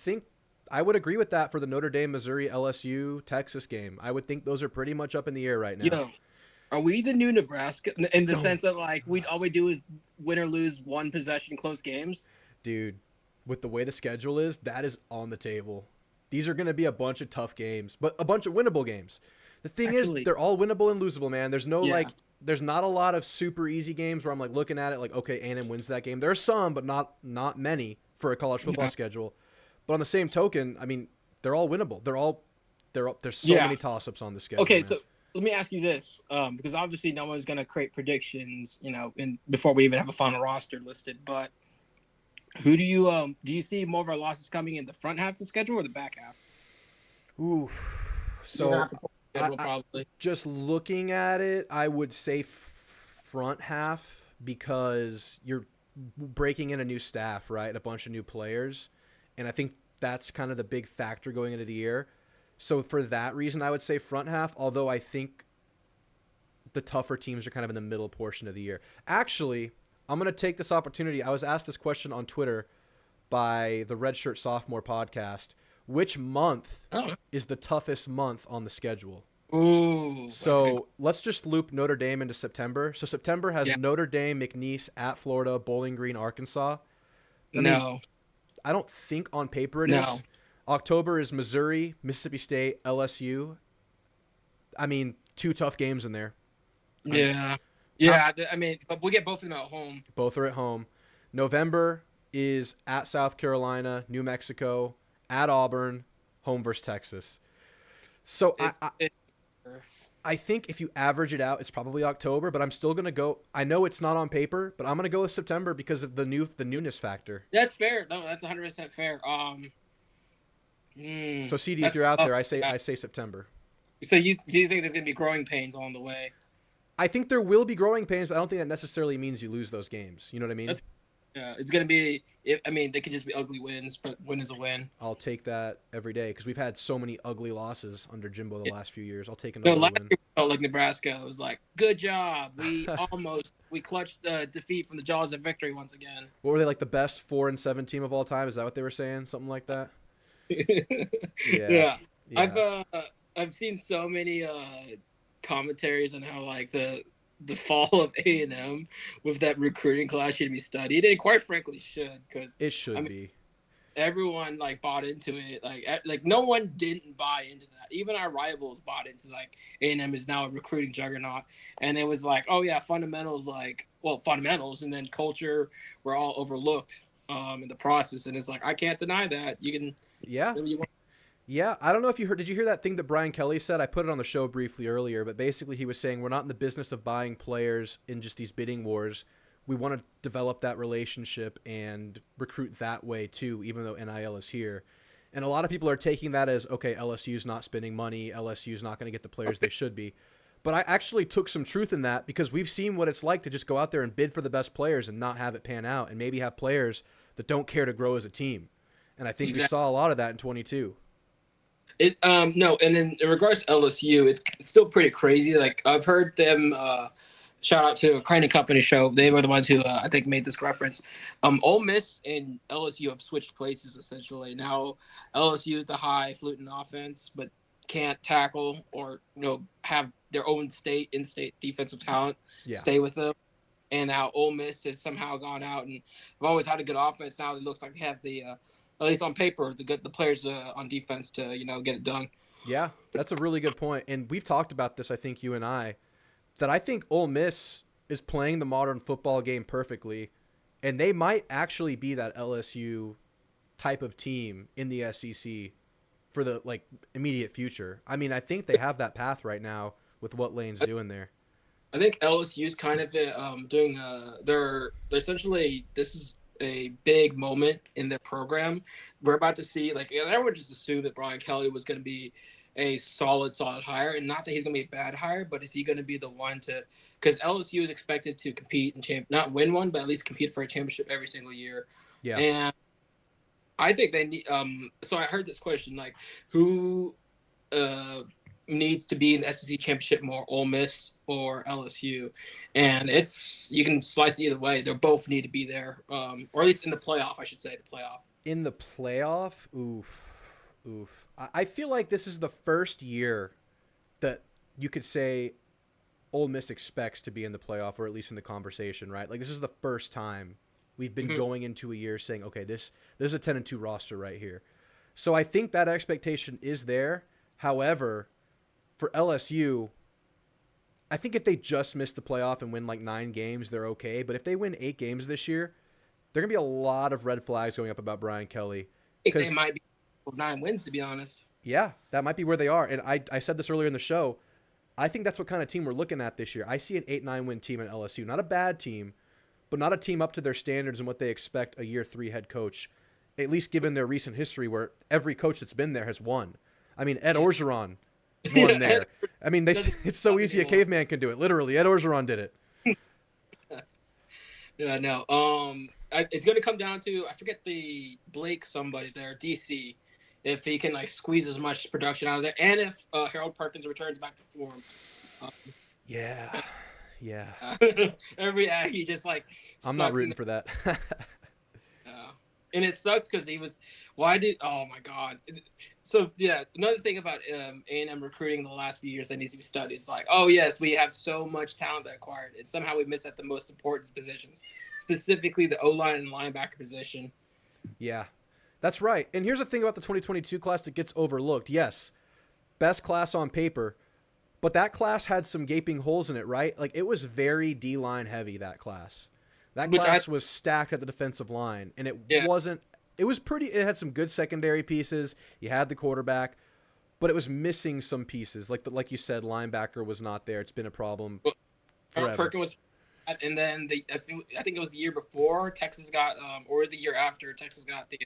agree with that for the Notre Dame, Missouri, LSU, Texas game. I would think those are pretty much up in the air right now. Yo, are we the new Nebraska in the sense that like all we do is win or lose one possession close games? Dude, with the way the schedule is, that is on the table. These are going to be a bunch of tough games, but a bunch of winnable games. The thing is, they're all winnable and losable, man. There's no there's not a lot of super easy games where I'm like looking at it like, okay, A&M wins that game. There are some, but not many for a college football schedule. But on the same token, I mean, they're all winnable. There's so many toss-ups on the schedule. Okay, man. so let me ask you this, because obviously no one's going to create predictions, before we even have a final roster listed. But who do you see more of our losses coming in the front half of the schedule or the back half? Ooh, so probably. Just looking at it, I would say front half because you're breaking in a new staff, right? A bunch of new players. And I think that's kind of the big factor going into the year. So for that reason, I would say front half, although I think the tougher teams are kind of in the middle portion of the year. Actually, I'm going to take this opportunity. I was asked this question on Twitter by the Redshirt Sophomore podcast. Which month is the toughest month on the schedule? Ooh. So let's just loop Notre Dame into September. So September has Notre Dame, McNeese, at Florida, Bowling Green, Arkansas. I don't think on paper it is. October is Missouri, Mississippi State, LSU. I mean, 2 tough games in there. I mean, but we'll get both of them at home. Both are at home. November is at South Carolina, New Mexico, at Auburn, home versus Texas. So I think if you average it out, it's probably October, but I'm still going to go. I know it's not on paper, but I'm going to go with September because of the newness factor. That's fair. No, that's 100% fair. So CD, if you're out there, I say September. So do you think there's going to be growing pains along the way? I think there will be growing pains, but I don't think that necessarily means you lose those games. You know what I mean? It's going to be – I mean, they could just be ugly wins, but win is a win. I'll take that every day because we've had so many ugly losses under Jimbo the last few years. I'll take another win. Year felt like Nebraska. It was like, good job. We clutched defeat from the jaws of victory once again. What were they, like the best 4-7 team of all time? Is that what they were saying? Something like that? Yeah. I've seen so many commentaries on how like the fall of A&M with that recruiting class should be studied, and quite frankly should, because it should be. Everyone like bought into it. Like no one didn't buy into that. Even our rivals bought into like A&M is now a recruiting juggernaut, and it was like, oh yeah, fundamentals, and then culture were all overlooked in the process, and it's like I can't deny that. You can Yeah, I don't know if you heard. Did you hear that thing that Brian Kelly said? I put it on the show briefly earlier, but basically he was saying we're not in the business of buying players in just these bidding wars. We want to develop that relationship and recruit that way too, even though NIL is here. And a lot of people are taking that as, okay, LSU's not spending money. LSU's not going to get the players they should be. But I actually took some truth in that because we've seen what it's like to just go out there and bid for the best players and not have it pan out, and maybe have players that don't care to grow as a team. And I think we saw a lot of that in 22. No, and then in regards to LSU, it's still pretty crazy. Like I've heard them shout out to a Crane and Company show. They were the ones who I think made this reference. Ole Miss and LSU have switched places essentially. Now LSU is the high-fluting offense, but can't tackle or have their own in-state defensive talent stay with them. And now Ole Miss has somehow gone out and have always had a good offense. Now it looks like they have the at least on paper, the players on defense to get it done. Yeah, that's a really good point. And we've talked about this, I think you and I, that I think Ole Miss is playing the modern football game perfectly, and they might actually be that LSU type of team in the SEC for the immediate future. I mean, I think they have that path right now with what Lane's doing there. I think LSU's kind of doing they're essentially, this is a big moment in their program. We're about to see, everyone just assumed that Brian Kelly was going to be a solid hire, and not that he's going to be a bad hire, but is he going to be the one to? Because LSU is expected to compete and not win one, but at least compete for a championship every single year. Yeah. And I think they need. So I heard this question like, who needs to be in the SEC championship more, Ole Miss or LSU? And you can slice it either way. They both need to be there, or at least in the playoff, I should say, the playoff. In the playoff, oof. I feel like this is the first year that you could say Ole Miss expects to be in the playoff, or at least in the conversation, right? Like, this is the first time we've been going into a year saying, okay, this is a 10-2 roster right here. So I think that expectation is there. However, for LSU, I think if they just miss the playoff and win like 9 games, they're okay. But if they win 8 games this year, there are going to be a lot of red flags going up about Brian Kelly. I think they might be with 9 wins, to be honest. Yeah, that might be where they are. And I said this earlier in the show. I think that's what kind of team we're looking at this year. I see an 8-9 win team at LSU. Not a bad team, but not a team up to their standards and what they expect a year 3 head coach, at least given their recent history where every coach that's been there has won. I mean, Ed Orgeron won there. I mean, it's so easy a caveman can do it. Literally, Ed Orgeron did it. Yeah, no. It's going to come down to, I forget the Blake somebody there, DC, if he can like squeeze as much production out of there, and if Harold Perkins returns back to form. Yeah. Every he just like. I'm not rooting for that. And it sucks because he was. Oh my God. So yeah, another thing about A&M recruiting the last few years that needs to be studied is like, oh yes, we have so much talent that acquired, and somehow we missed at the most important positions, specifically the O-line and linebacker position. Yeah, that's right. And here's the thing about the 2022 class that gets overlooked. Yes, best class on paper, but that class had some gaping holes in it, right? Like, it was very D-line heavy, that class. That class was stacked at the defensive line, and it wasn't – it was pretty – it had some good secondary pieces. You had the quarterback, but it was missing some pieces. Like you said, linebacker was not there. It's been a problem forever. Perkins was – and then I think it was the year before Texas got or the year after Texas got the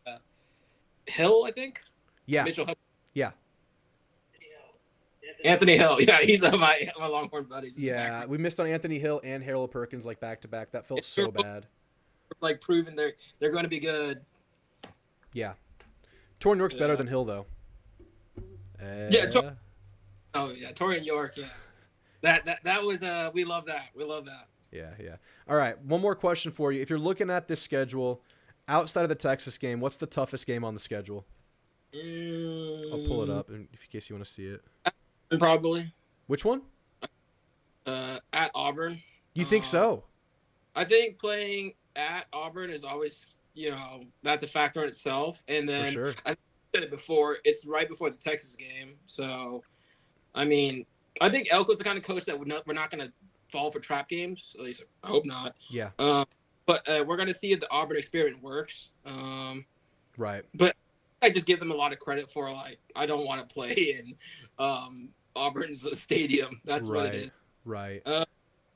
Hill, I think. Yeah. Mitchell Hill. Yeah. Anthony Hill. Yeah, he's my Longhorn buddies. Yeah, we missed on Anthony Hill and Harold Perkins like back to back. That felt so bad. Like proving they're going to be good. Yeah. Torn York's better than Hill though. Yeah. Torian York. Yeah. That was we love that. We love that. Yeah. All right, one more question for you. If you're looking at this schedule, outside of the Texas game, what's the toughest game on the schedule? I'll pull it up in case you want to see it. Probably. Which one? At Auburn. You think so? I think playing at Auburn is always, that's a factor in itself. And then For sure. I said it before, it's right before the Texas game. So, I mean, I think Elko's the kind of coach that we're not going to fall for trap games. At least I hope not. Yeah. But we're going to see if the Auburn experiment works. Right. But I just give them a lot of credit for, like, I don't want to play in Auburn's stadium. That's right. what it is. Right.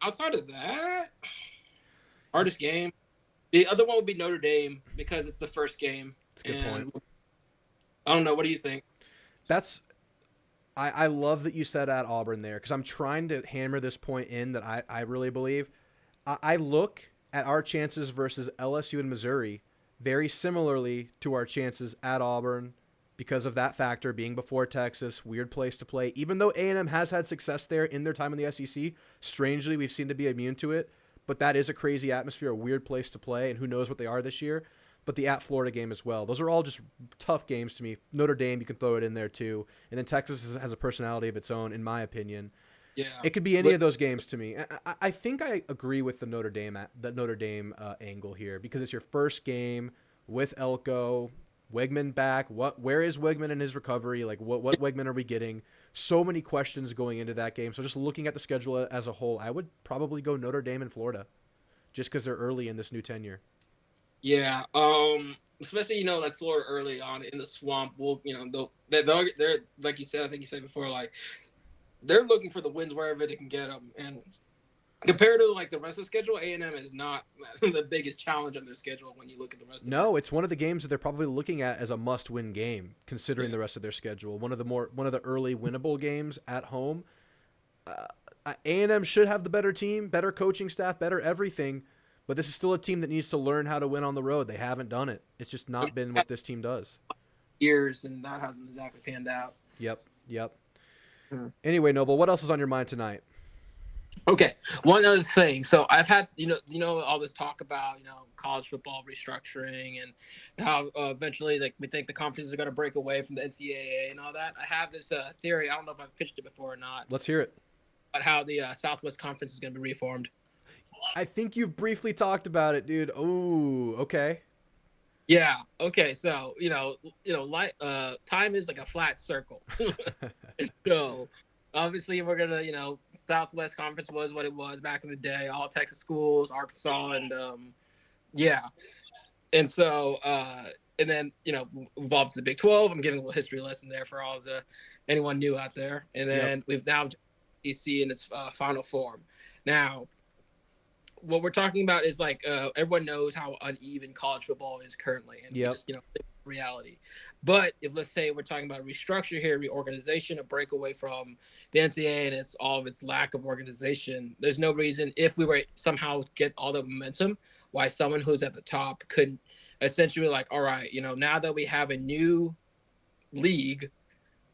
Outside of that, hardest game. The other one would be Notre Dame because it's the first game. That's a good point. I don't know. What do you think? I love that you said at Auburn there because I'm trying to hammer this point in that I really believe. I look at our chances versus LSU and Missouri very similarly to our chances at Auburn because of that factor being before Texas, weird place to play. Even though A&M has had success there in their time in the SEC, strangely, we've seemed to be immune to it. But that is a crazy atmosphere, a weird place to play, and who knows what they are this year. But the at Florida game as well. Those are all just tough games to me. Notre Dame, you can throw it in there too. And then Texas has a personality of its own, in my opinion. Yeah, it could be any of those games to me. I think I agree with the Notre Dame angle here because it's your first game with Elko. Wegman back. Where is Wegman in his recovery? Like, what Wegman are we getting? So many questions going into that game. So just looking at the schedule as a whole, I would probably go Notre Dame and Florida, just because they're early in this new tenure. Yeah. Especially like Florida early on in the swamp. Well, they're like you said. I think you said before, like they're looking for the wins wherever they can get them, and Compared to like the rest of the schedule, A&M is not the biggest challenge on their schedule when you look at the rest of it. No, it's one of the games that they're probably looking at as a must-win game, considering the rest of their schedule. One of the early winnable games at home. A&M should have the better team, better coaching staff, better everything, but this is still a team that needs to learn how to win on the road. They haven't done it. It's just not been what this team does. Years, and that hasn't exactly panned out. Yep. Anyway, Noble, what else is on your mind tonight? Okay, one other thing. So I've had, all this talk about, college football restructuring and how eventually, like, we think the conferences are going to break away from the NCAA and all that. I have this theory. I don't know if I've pitched it before or not. Let's hear it. About how the Southwest Conference is going to be reformed. I think you've briefly talked about it, dude. Oh, okay. Yeah. Okay. So time is like a flat circle. So obviously we're gonna, Southwest Conference was what it was back in the day. All Texas schools, Arkansas, and and so and then evolved to the Big 12. I'm giving a little history lesson there for anyone new out there. And then we've now SEC in its final form. Now, what we're talking about is like everyone knows how uneven college football is currently, and just reality. But if, let's say, we're talking about restructure here, reorganization, a breakaway from the NCAA and all of its lack of organization, there's no reason, if we were somehow get all the momentum, why someone who's at the top couldn't essentially like, all right, now that we have a new league,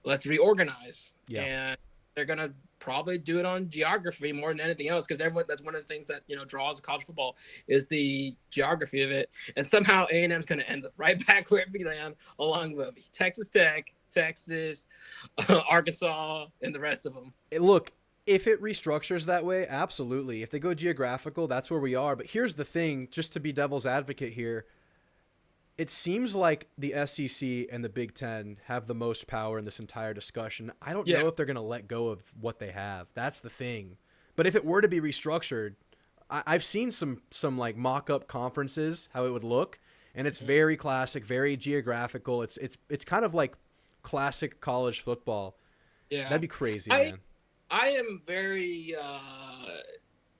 let's reorganize. And they're gonna probably do it on geography more than anything else, because that's one of the things that draws college football is the geography of it. And somehow A&M's going to end up right back where it began, along with Texas Tech, Texas, Arkansas, and the rest of them. Look, if it restructures that way, absolutely. If they go geographical, that's where we are. But here's the thing, just to be devil's advocate here, it seems like the SEC and the Big Ten have the most power in this entire discussion. I don't know if they're going to let go of what they have. That's the thing. But if it were to be restructured, I've seen some like mock-up conferences, how it would look, and it's very classic, very geographical. It's kind of like classic college football. Yeah, that'd be crazy, man. I am very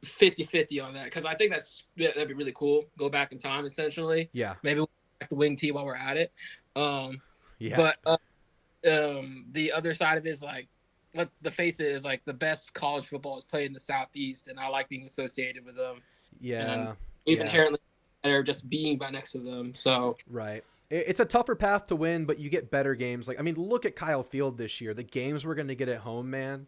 50-50 on that, because I think that'd be really cool. Go back in time, essentially. Yeah. Maybe the wing tee while we're at it. But the other side of it is like, let's face it, is like the best college football is played in the Southeast, and I like being associated with them. Yeah. Even inherently better just being right next to them. So right. It's a tougher path to win, but you get better games. Like, I mean, look at Kyle Field this year. The games we're going to get at home, man.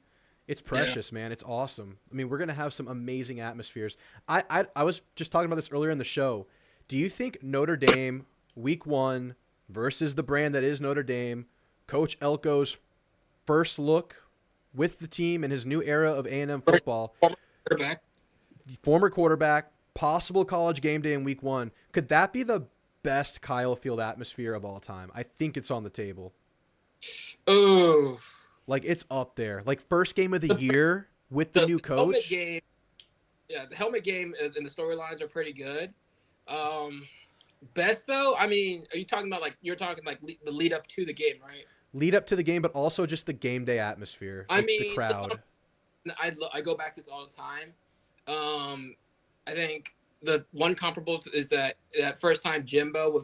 It's precious, man. It's awesome. I mean, we're going to have some amazing atmospheres. I was just talking about this earlier in the show. Do you think Notre Dame Week 1 versus the brand that is Notre Dame, Coach Elko's first look with the team in his new era of A&M football, former quarterback, possible college game day in Week 1, could that be the best Kyle Field atmosphere of all time? I think it's on the table. Oh, like, it's up there. Like, first game of the year with the new coach. The helmet game and the storylines are pretty good. Best though, I mean, are you talking about you're talking the lead up to the game, right? Lead up to the game, but also just the game day atmosphere. I mean, the crowd. I go back to this all the time. I think the one comparable is that first time Jimbo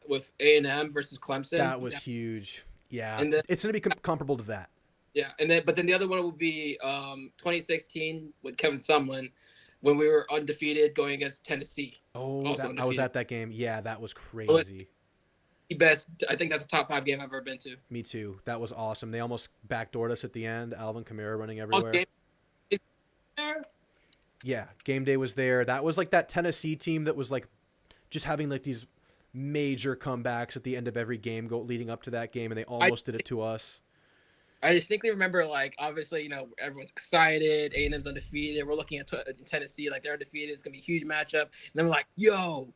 with A&M versus Clemson. That was huge. Yeah, and then, it's going to be comparable to that. Yeah, but then the other one would be 2016 with Kevin Sumlin, when we were undefeated going against Tennessee. Oh, I was at that game. Yeah, that was crazy. I think that's a top 5 game I've ever been to. Me too. That was awesome. They almost backdoored us at the end. Alvin Kamara running everywhere. Yeah, game day was there. That was like that Tennessee team that was like just having like these major comebacks at the end of every game leading up to that game, and they almost did it to us. I distinctly remember, like, obviously, everyone's excited. A&M's undefeated. We're looking at Tennessee, like, they're undefeated. It's going to be a huge matchup. And then we're like, yo,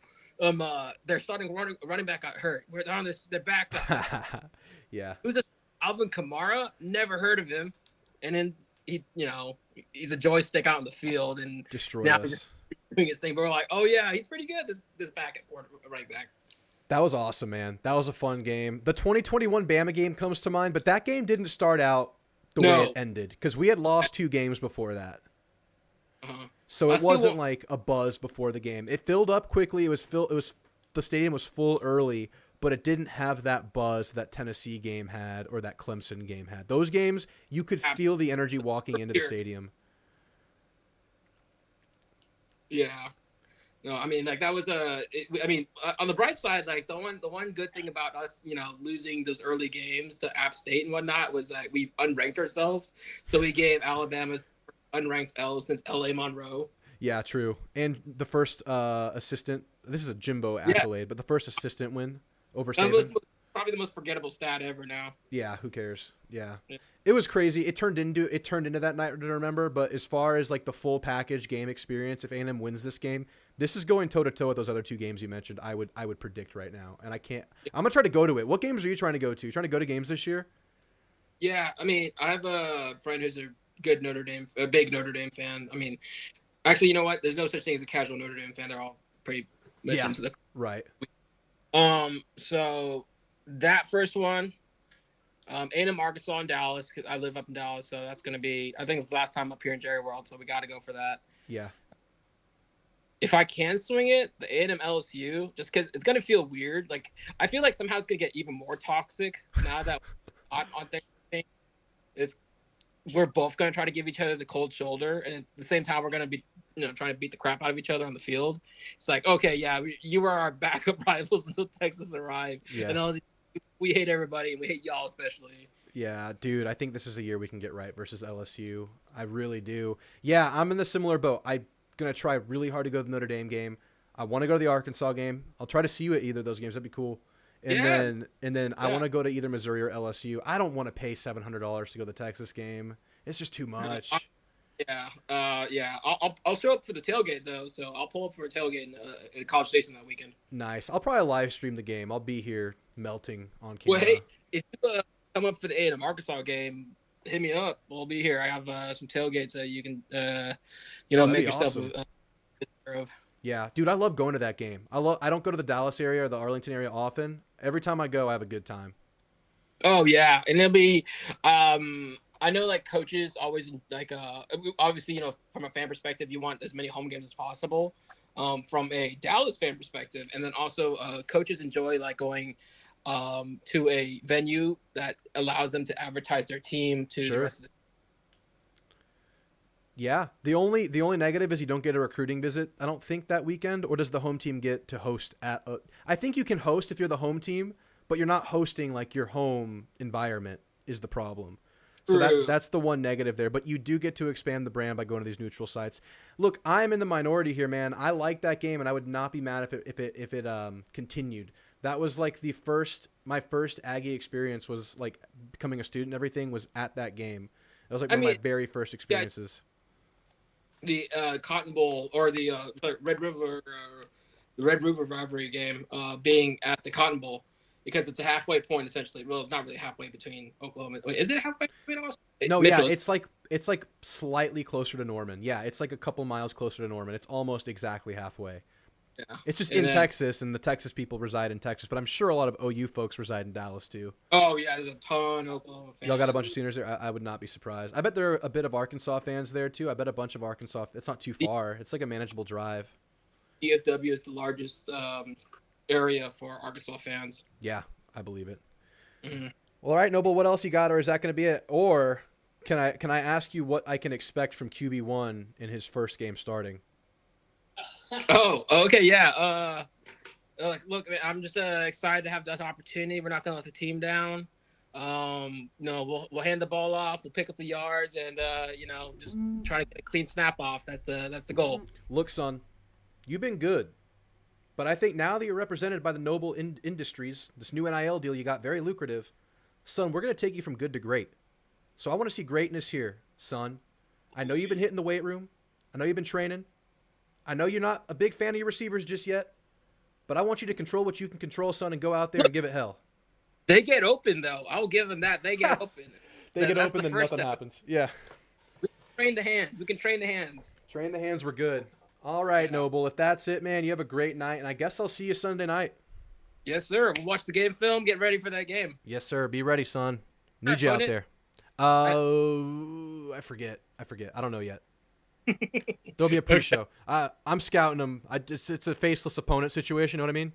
they're starting running back got hurt. They're on their backup. Yeah. Who's Alvin Kamara? Never heard of him. And then, he's a joystick out in the field. And destroy us. He's doing his thing. But we're like, oh, yeah, he's pretty good, this back at right back. That was awesome, man. That was a fun game. The 2021 Bama game comes to mind, but that game didn't start out the way it ended, because we had lost 2 games before that. So I it still wasn't won't- like a buzz before the game. It filled up quickly. The stadium was full early, but it didn't have that buzz that Tennessee game had or that Clemson game had. Those games, you could feel the energy walking into the stadium. Yeah. No, I mean, like that was on the bright side, like the one good thing about us, losing those early games to App State and whatnot was that we've unranked ourselves. So we gave Alabama's unranked L since LA Monroe. Yeah, true. And the first assistant, this is a Jimbo accolade, but the first assistant win over That was Saban. probably the most forgettable stat ever now. Yeah, who cares? Yeah. Yeah. It was crazy. It turned into that night to remember, but as far as like the full package game experience, if A&M wins this game, this is going toe to toe with those other two games you mentioned. I would predict right now. And I'm going to try to go to it. What games are you trying to go to? You trying to go to games this year? Yeah, I mean, I have a friend who's a big Notre Dame fan. I mean, actually, you know what? There's no such thing as a casual Notre Dame fan. They're all pretty much into the right. So that first one, A&M Arkansas and Dallas, because I live up in Dallas, so that's gonna be. I think it's the last time up here in Jerry World, so we got to go for that. Yeah. If I can swing it, the A&M LSU, just because it's gonna feel weird. Like I feel like somehow it's gonna get even more toxic now that on Thanksgiving, we're both gonna try to give each other the cold shoulder, and at the same time we're gonna be trying to beat the crap out of each other on the field. It's like, okay, yeah, you were our backup rivals until Texas arrived, Yeah. and LSU, we hate everybody, and we hate y'all especially. Yeah, dude, I think this is a year we can get right versus LSU. I really do. Yeah, I'm in the similar boat. I'm going to try really hard to go to the Notre Dame game. I want to go to the Arkansas game. I'll try to see you at either of those games. That'd be cool. And then I want to go to either Missouri or LSU. I don't want to pay $700 to go to the Texas game. It's just too much. Yeah. I'll show up for the tailgate though, so I'll pull up for a tailgate in College Station that weekend. Nice. I'll probably live stream the game. I'll be here melting on camera. Well, hey, if you come up for the A&M Arkansas game, hit me up. We'll be here. I have some tailgates that you can, make yourself awesome. of. Yeah, dude, I love going to that game. I don't go to the Dallas area or the Arlington area often. Every time I go, I have a good time. Oh yeah, and it'll be. I know like coaches always like obviously from a fan perspective you want as many home games as possible. From a Dallas fan perspective, and then also coaches enjoy like going to a venue that allows them to advertise their team to the rest of the. Yeah, the only negative is you don't get a recruiting visit. I don't think that weekend, or does the home team get to host at? I think you can host if you're the home team, but you're not hosting like your home environment is the problem. So that's the one negative there, but you do get to expand the brand by going to these neutral sites. Look, I'm in the minority here, man. I like that game, and I would not be mad if it continued. That was like my first Aggie experience was like becoming a student. Everything was at that game. That was like one of my very first experiences. The Cotton Bowl or the Red River rivalry game being at the Cotton Bowl. Because it's a halfway point essentially. Well, it's not really halfway between Oklahoma. Wait, is it halfway between Austin? No, Mitchell. Yeah, it's like slightly closer to Norman. Yeah, it's like a couple miles closer to Norman. It's almost exactly halfway. Yeah. It's just Texas, and the Texas people reside in Texas, but I'm sure a lot of OU folks reside in Dallas too. Oh yeah, there's a ton of Oklahoma fans. Y'all got a bunch of seniors there. I would not be surprised. I bet there are a bit of Arkansas fans there too. I bet a bunch of Arkansas. It's not too far. It's like a manageable drive. DFW is the largest area for Arkansas fans. Yeah, I believe it. Mm-hmm. Well, all right, Noble, what else you got, or is that going to be it? Or can I ask you what I can expect from QB1 in his first game starting? Oh, okay, yeah. Look, I'm just excited to have this opportunity. We're not going to let the team down. We'll hand the ball off. We'll pick up the yards, and just try to get a clean snap off. That's the goal. Look, son, you've been good. But I think now that you're represented by the Noble Industries, this new NIL deal you got very lucrative, son, we're going to take you from good to great. So I want to see greatness here, son. I know you've been hitting the weight room. I know you've been training. I know you're not a big fan of your receivers just yet, but I want you to control what you can control, son, and go out there and give it hell. They get open, though. I'll give them that. They get open. They get open, then nothing happens. Yeah. We can train the hands. Train the hands. We're good. All right, yeah. Noble. If that's it, man, you have a great night, and I guess I'll see you Sunday night. Yes, sir. We'll watch the game film. Get ready for that game. Yes, sir. Be ready, son. Need you out there. I forget. I don't know yet. There'll be a pre-show. I'm scouting them. It's a faceless opponent situation. You know what I mean?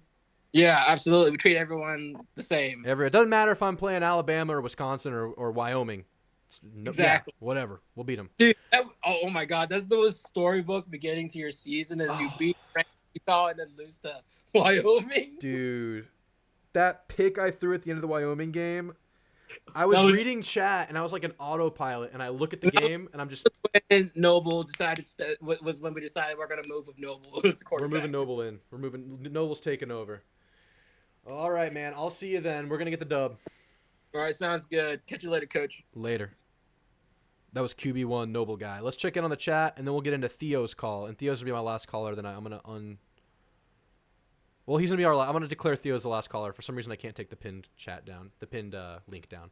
Yeah, absolutely. We treat everyone the same. It doesn't matter if I'm playing Alabama or Wisconsin or Wyoming. Exactly. Yeah, whatever. We'll beat them. Dude, oh my God, that's the most storybook beginning to your season as you beat Utah and then lose to Wyoming. Dude, that pick I threw at the end of the Wyoming game, I was reading chat and I was like an autopilot, and I look at the game and I'm just. When Noble decided was when we decided we're gonna move with Noble. We're moving Noble in. Noble's taking over. All right, man. I'll see you then. We're gonna get the dub. All right, sounds good. Catch you later, Coach. Later. That was QB1 Noble guy. Let's check in on the chat, and then we'll get into Theo's call. And Theo's going to be my last caller tonight. I'm going to Well, he's going to be I'm going to declare Theo as the last caller. For some reason, I can't take the pinned chat down, the pinned link down.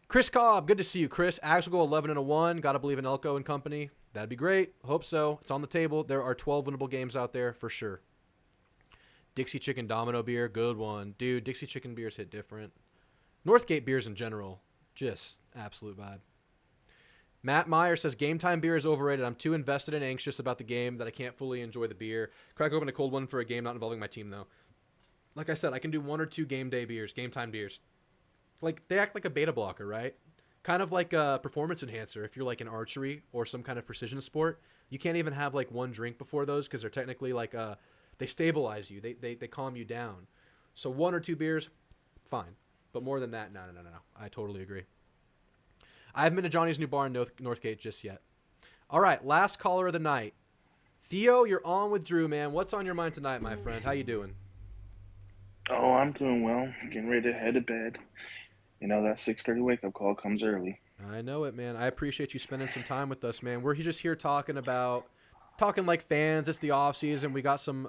Chris Cobb, good to see you, Chris. Ags will go 11-1. Got to believe in Elko and company. That'd be great. Hope so. It's on the table. There are 12 winnable games out there for sure. Dixie Chicken Domino beer, good one. Dude, Dixie Chicken beers hit different. Northgate beers in general, just absolute vibe. Matt Meyer says, game time beer is overrated. I'm too invested and anxious about the game that I can't fully enjoy the beer. Crack open a cold one for a game not involving my team, though. Like I said, I can do 1 or 2 game day beers, game time beers. Like, they act like a beta blocker, right? Kind of like a performance enhancer if you're like in archery or some kind of precision sport. You can't even have like 1 drink before those because they're technically like, they stabilize you. They calm you down. So 1 or 2 beers, fine. But more than that, no. I totally agree. I haven't been to Johnny's New Bar in Northgate just yet. All right, last caller of the night. Theo, you're on with Drew, man. What's on your mind tonight, my friend? How you doing? Oh, I'm doing well. Getting ready to head to bed. You know, that 6:30 wake-up call comes early. I know it, man. I appreciate you spending some time with us, man. We're just here talking like fans. It's the off season. We got some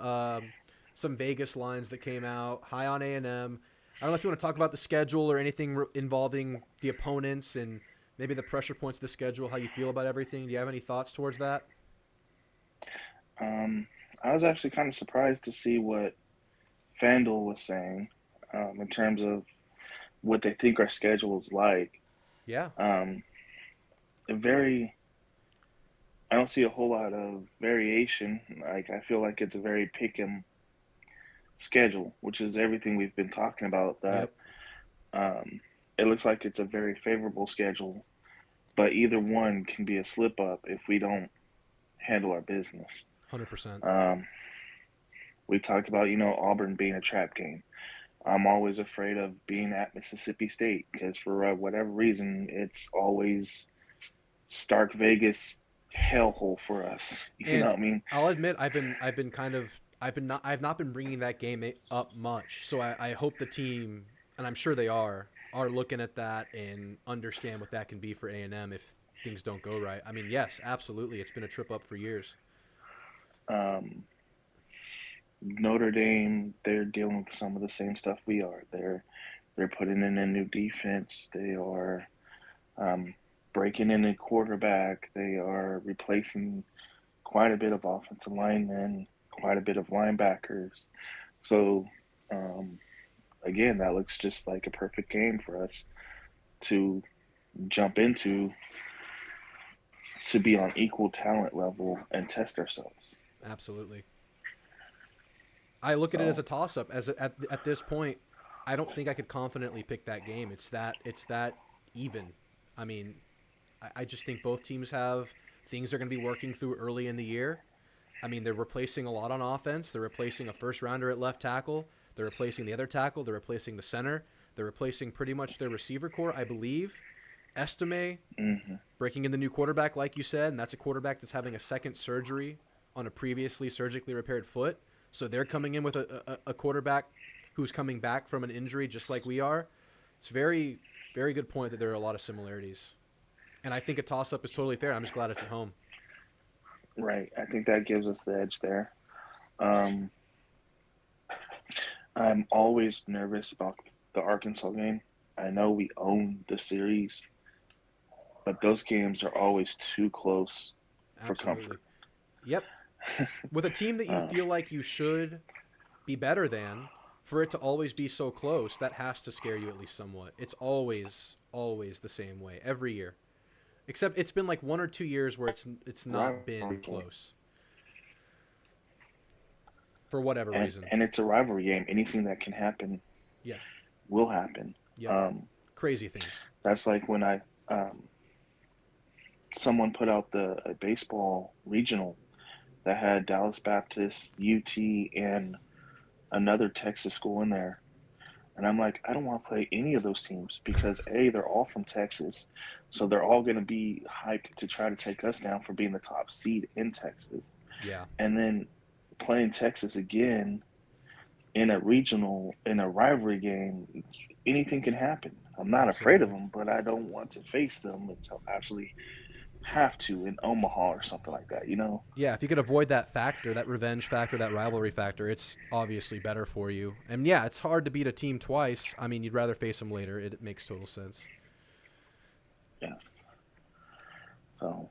Vegas lines that came out. High on A&M. I don't know if you want to talk about the schedule or anything involving the opponents and maybe the pressure points of the schedule, how you feel about everything. Do you have any thoughts towards that? I was actually kind of surprised to see what FanDuel was saying in terms of what they think our schedule is like. Yeah. I don't see a whole lot of variation. Like, I feel like it's a very pick-em schedule, which is everything we've been talking about. That it looks like it's a very favorable schedule, but either one can be a slip-up if we don't handle our business. 100%. We talked about, Auburn being a trap game. I'm always afraid of being at Mississippi State because for whatever reason, it's always stark Vegas hellhole for us. You know what I mean? I'll admit I've not been bringing that game up much. So I hope the team, and I'm sure they are looking at that and understand what that can be for A&M if things don't go right. I mean, yes, absolutely. It's been a trip up for years. Notre Dame, they're dealing with some of the same stuff we are. They're putting in a new defense. They are breaking in a quarterback. They are replacing quite a bit of offensive linemen, quite a bit of linebackers. So, again, that looks just like a perfect game for us to jump into, to be on equal talent level and test ourselves. Absolutely. I look at it as a toss-up. At this point, I don't think I could confidently pick that game. It's that even. I mean, I just think both teams have things they're going to be working through early in the year. I mean, they're replacing a lot on offense. They're replacing a first-rounder at left tackle. They're replacing the other tackle. They're replacing the center. They're replacing pretty much their receiver core, I believe. Estime, breaking in the new quarterback, like you said, and that's a quarterback that's having a second surgery on a previously surgically repaired foot. So they're coming in with a quarterback who's coming back from an injury just like we are. It's very, very good point that there are a lot of similarities. And I think a toss-up is totally fair. I'm just glad it's at home. Right. I think that gives us the edge there. I'm always nervous about the Arkansas game. I know we own the series, but those games are always too close for comfort. Yep. With a team that you feel like you should be better than, for it to always be so close, that has to scare you at least somewhat. It's always the same way every year. Except it's been like 1 or 2 years where it's not been Rivalry game. close for whatever reason. And it's a rivalry game. Anything that can happen Yeah. will happen. Yeah. Crazy things. That's like when someone put out a baseball regional that had Dallas Baptist, UT, and another Texas school in there. And I'm like, I don't want to play any of those teams because A, they're all from Texas. So they're all going to be hyped to try to take us down for being the top seed in Texas. Yeah. And then playing Texas again in a regional, in a rivalry game, anything can happen. I'm not afraid of them, but I don't want to face them until I actually have to in Omaha or something like that, you know? Yeah, if you could avoid that factor, that revenge factor, that rivalry factor, it's obviously better for you. And yeah, it's hard to beat a team twice. I mean, you'd rather face them later. It makes total sense. Yes. So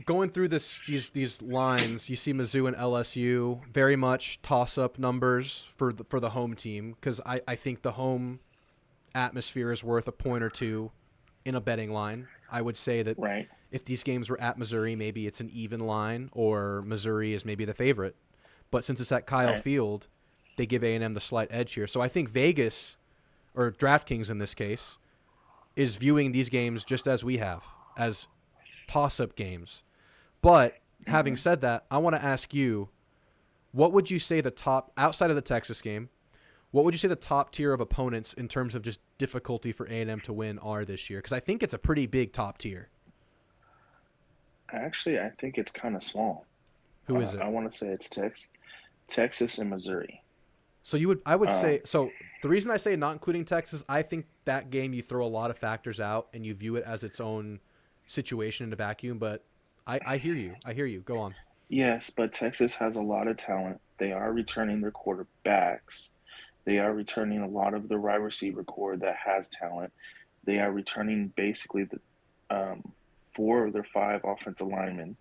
going through these lines, you see Mizzou and LSU very much toss-up numbers for the home team because I think the home atmosphere is worth a point or two in a betting line. I would say that right. If these games were at Missouri, maybe it's an even line, or Missouri is maybe the favorite. But since it's at Kyle Right. Field, they give A&M the slight edge here. So I think Vegas, or DraftKings in this case, is viewing these games just as we have, as toss-up games. But having said that, I want to ask you, what would you say the top, outside of the Texas game, what would you say the top tier of opponents in terms of just difficulty for A&M to win are this year? Because I think it's a pretty big top tier. Actually, I think it's kind of small. Who is it? I want to say it's Texas and Missouri. So I would say, so the reason I say not including Texas, I think that game you throw a lot of factors out and you view it as its own situation in a vacuum. But I hear you. I hear you. Go on. Yes, but Texas has a lot of talent. They are returning their quarterbacks. They are returning a lot of the wide receiver core that has talent. They are returning basically the 4 of their 5 offensive linemen.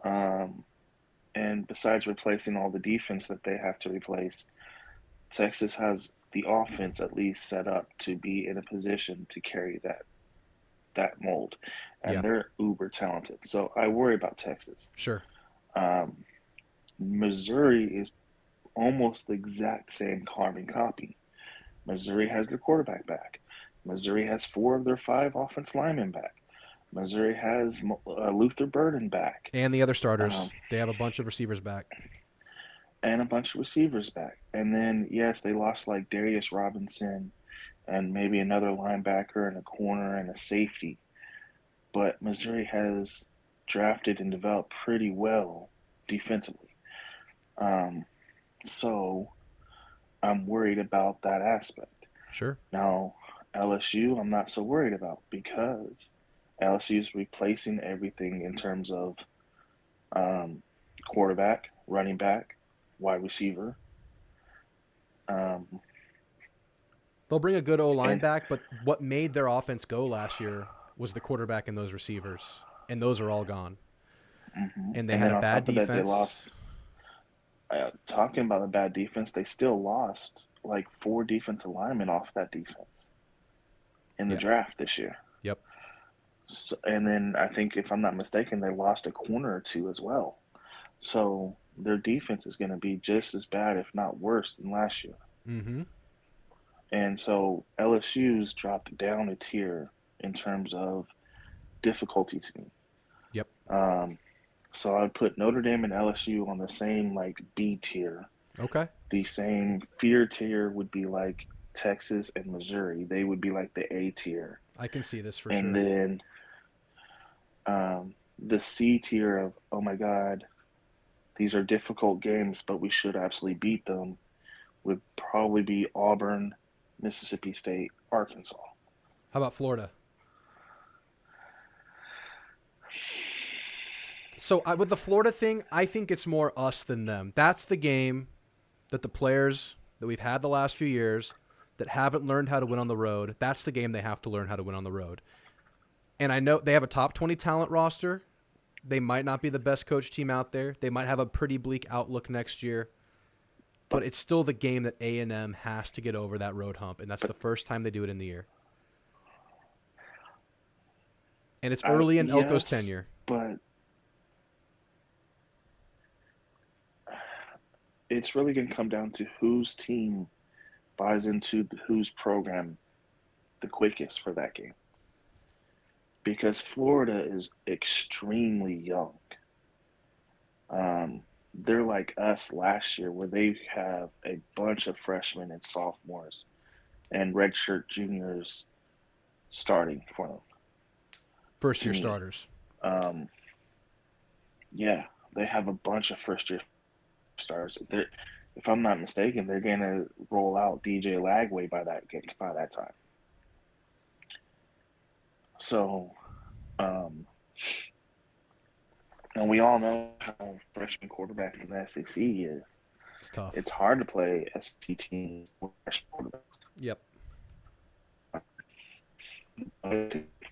And besides replacing all the defense that they have to replace, Texas has the offense at least set up to be in a position to carry that mold. And they're uber talented. So I worry about Texas. Sure. Missouri is almost the exact same carbon copy. Missouri has their quarterback back. Missouri has 4 of their 5 offense linemen back. Missouri has Luther Burden back. And the other starters. They have a bunch of receivers back. And a bunch of receivers back. And then, yes, they lost like Darius Robinson and maybe another linebacker and a corner and a safety. But Missouri has drafted and developed pretty well defensively. So I'm worried about that aspect. Sure. Now, LSU, I'm not so worried about because LSU is replacing everything in terms of quarterback, running back, wide receiver. They'll bring a good O-line back, but what made their offense go last year was the quarterback and those receivers, and those are all gone. Mm-hmm. And they had a bad defense. They lost. Talking about the bad defense, they still lost like 4 defensive linemen off that defense in the draft this year. Yep. So, and then I think, if I'm not mistaken, they lost a corner or 2 as well. So their defense is going to be just as bad, if not worse, than last year. Mm-hmm. And so LSU's dropped down a tier in terms of difficulty to me. Yep. So I'd put Notre Dame and LSU on the same like B tier. Okay. The same fear tier would be like Texas and Missouri. They would be like the A tier. I can see this for and sure. And then the C tier of, oh my God, these are difficult games, but we should absolutely beat them, would probably be Auburn, Mississippi State, Arkansas. How about Florida? So with the Florida thing, I think it's more us than them. That's the game that the players that we've had the last few years that haven't learned how to win on the road, that's the game they have to learn how to win on the road. And I know they have a top 20 talent roster. They might not be the best coach team out there. They might have a pretty bleak outlook next year. But it's still the game that A&M has to get over that road hump, and that's the first time they do it in the year. And it's early in Elko's Yes, tenure. but it's really going to come down to whose team buys into whose program the quickest for that game. Because Florida is extremely young. They're like us last year, where they have a bunch of freshmen and sophomores and redshirt juniors starting for them. First year To me. starters. Yeah, they have a bunch of first year stars. If I'm not mistaken, they're gonna roll out DJ Lagway by that time. So, and we all know how freshman quarterbacks in the SEC is. It's tough. It's hard to play SEC teams with freshman quarterbacks. Yep.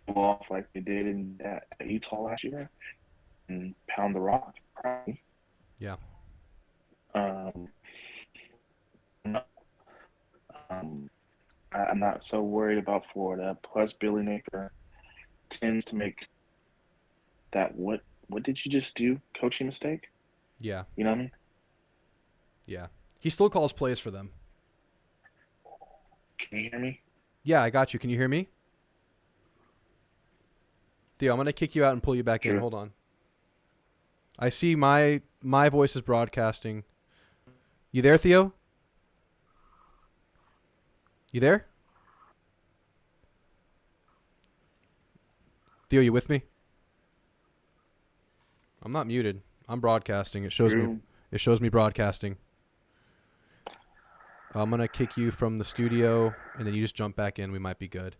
Pull off like they did in Utah last year and pound the rock. Probably. Yeah. I'm not so worried about Florida. Plus, Billy Napier tends to make that what did you just do? Coaching mistake? Yeah. You know what I mean? Yeah. He still calls plays for them. Can you hear me? Yeah, I got you. Can you hear me? Theo, I'm going to kick you out and pull you back in. Sure. Hold on. I see my voice is broadcasting. You there, Theo? You there? Theo, you with me? I'm not muted. I'm broadcasting. It shows me broadcasting. I'm going to kick you from the studio and then you just jump back in. We might be good.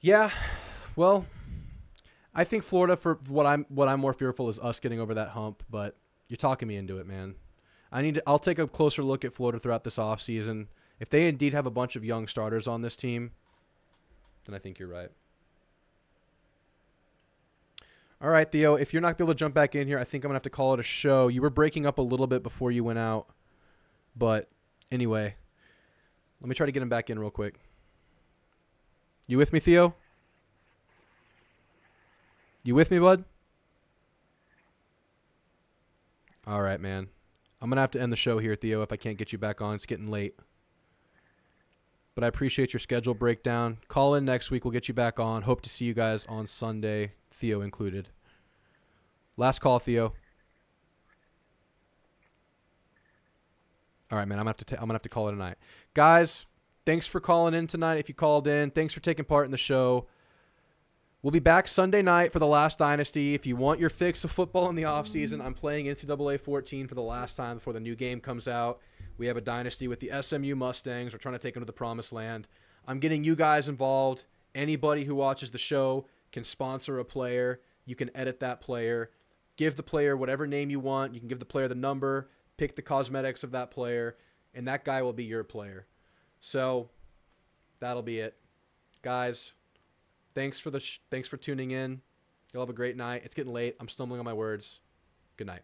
Yeah. Well, I think Florida, for what I'm more fearful is us getting over that hump, but you're talking me into it, man. I'll take a closer look at Florida throughout this offseason. If they indeed have a bunch of young starters on this team, then I think you're right. All right, Theo, if you're not able to jump back in here, I think I'm going to have to call it a show. You were breaking up a little bit before you went out. But anyway, let me try to get him back in real quick. You with me, Theo? You with me, bud? All right, man. I'm going to have to end the show here, Theo, if I can't get you back on. It's getting late. But I appreciate your schedule breakdown. Call in next week. We'll get you back on. Hope to see you guys on Sunday, Theo included. Last call, Theo. All right, man. I'm gonna have to call it a night, guys. Thanks for calling in tonight. If you called in, thanks for taking part in the show. We'll be back Sunday night for the last Dynasty. If you want your fix of football in the offseason, I'm playing NCAA 14 for the last time before the new game comes out. We have a Dynasty with the SMU Mustangs. We're trying to take them to the promised land. I'm getting you guys involved. Anybody who watches the show can sponsor a player. You can edit that player. Give the player whatever name you want. You can give the player the number, pick the cosmetics of that player, and that guy will be your player. So that'll be it. Guys, thanks for tuning in. You'll have a great night. It's getting late. I'm stumbling on my words. Good night.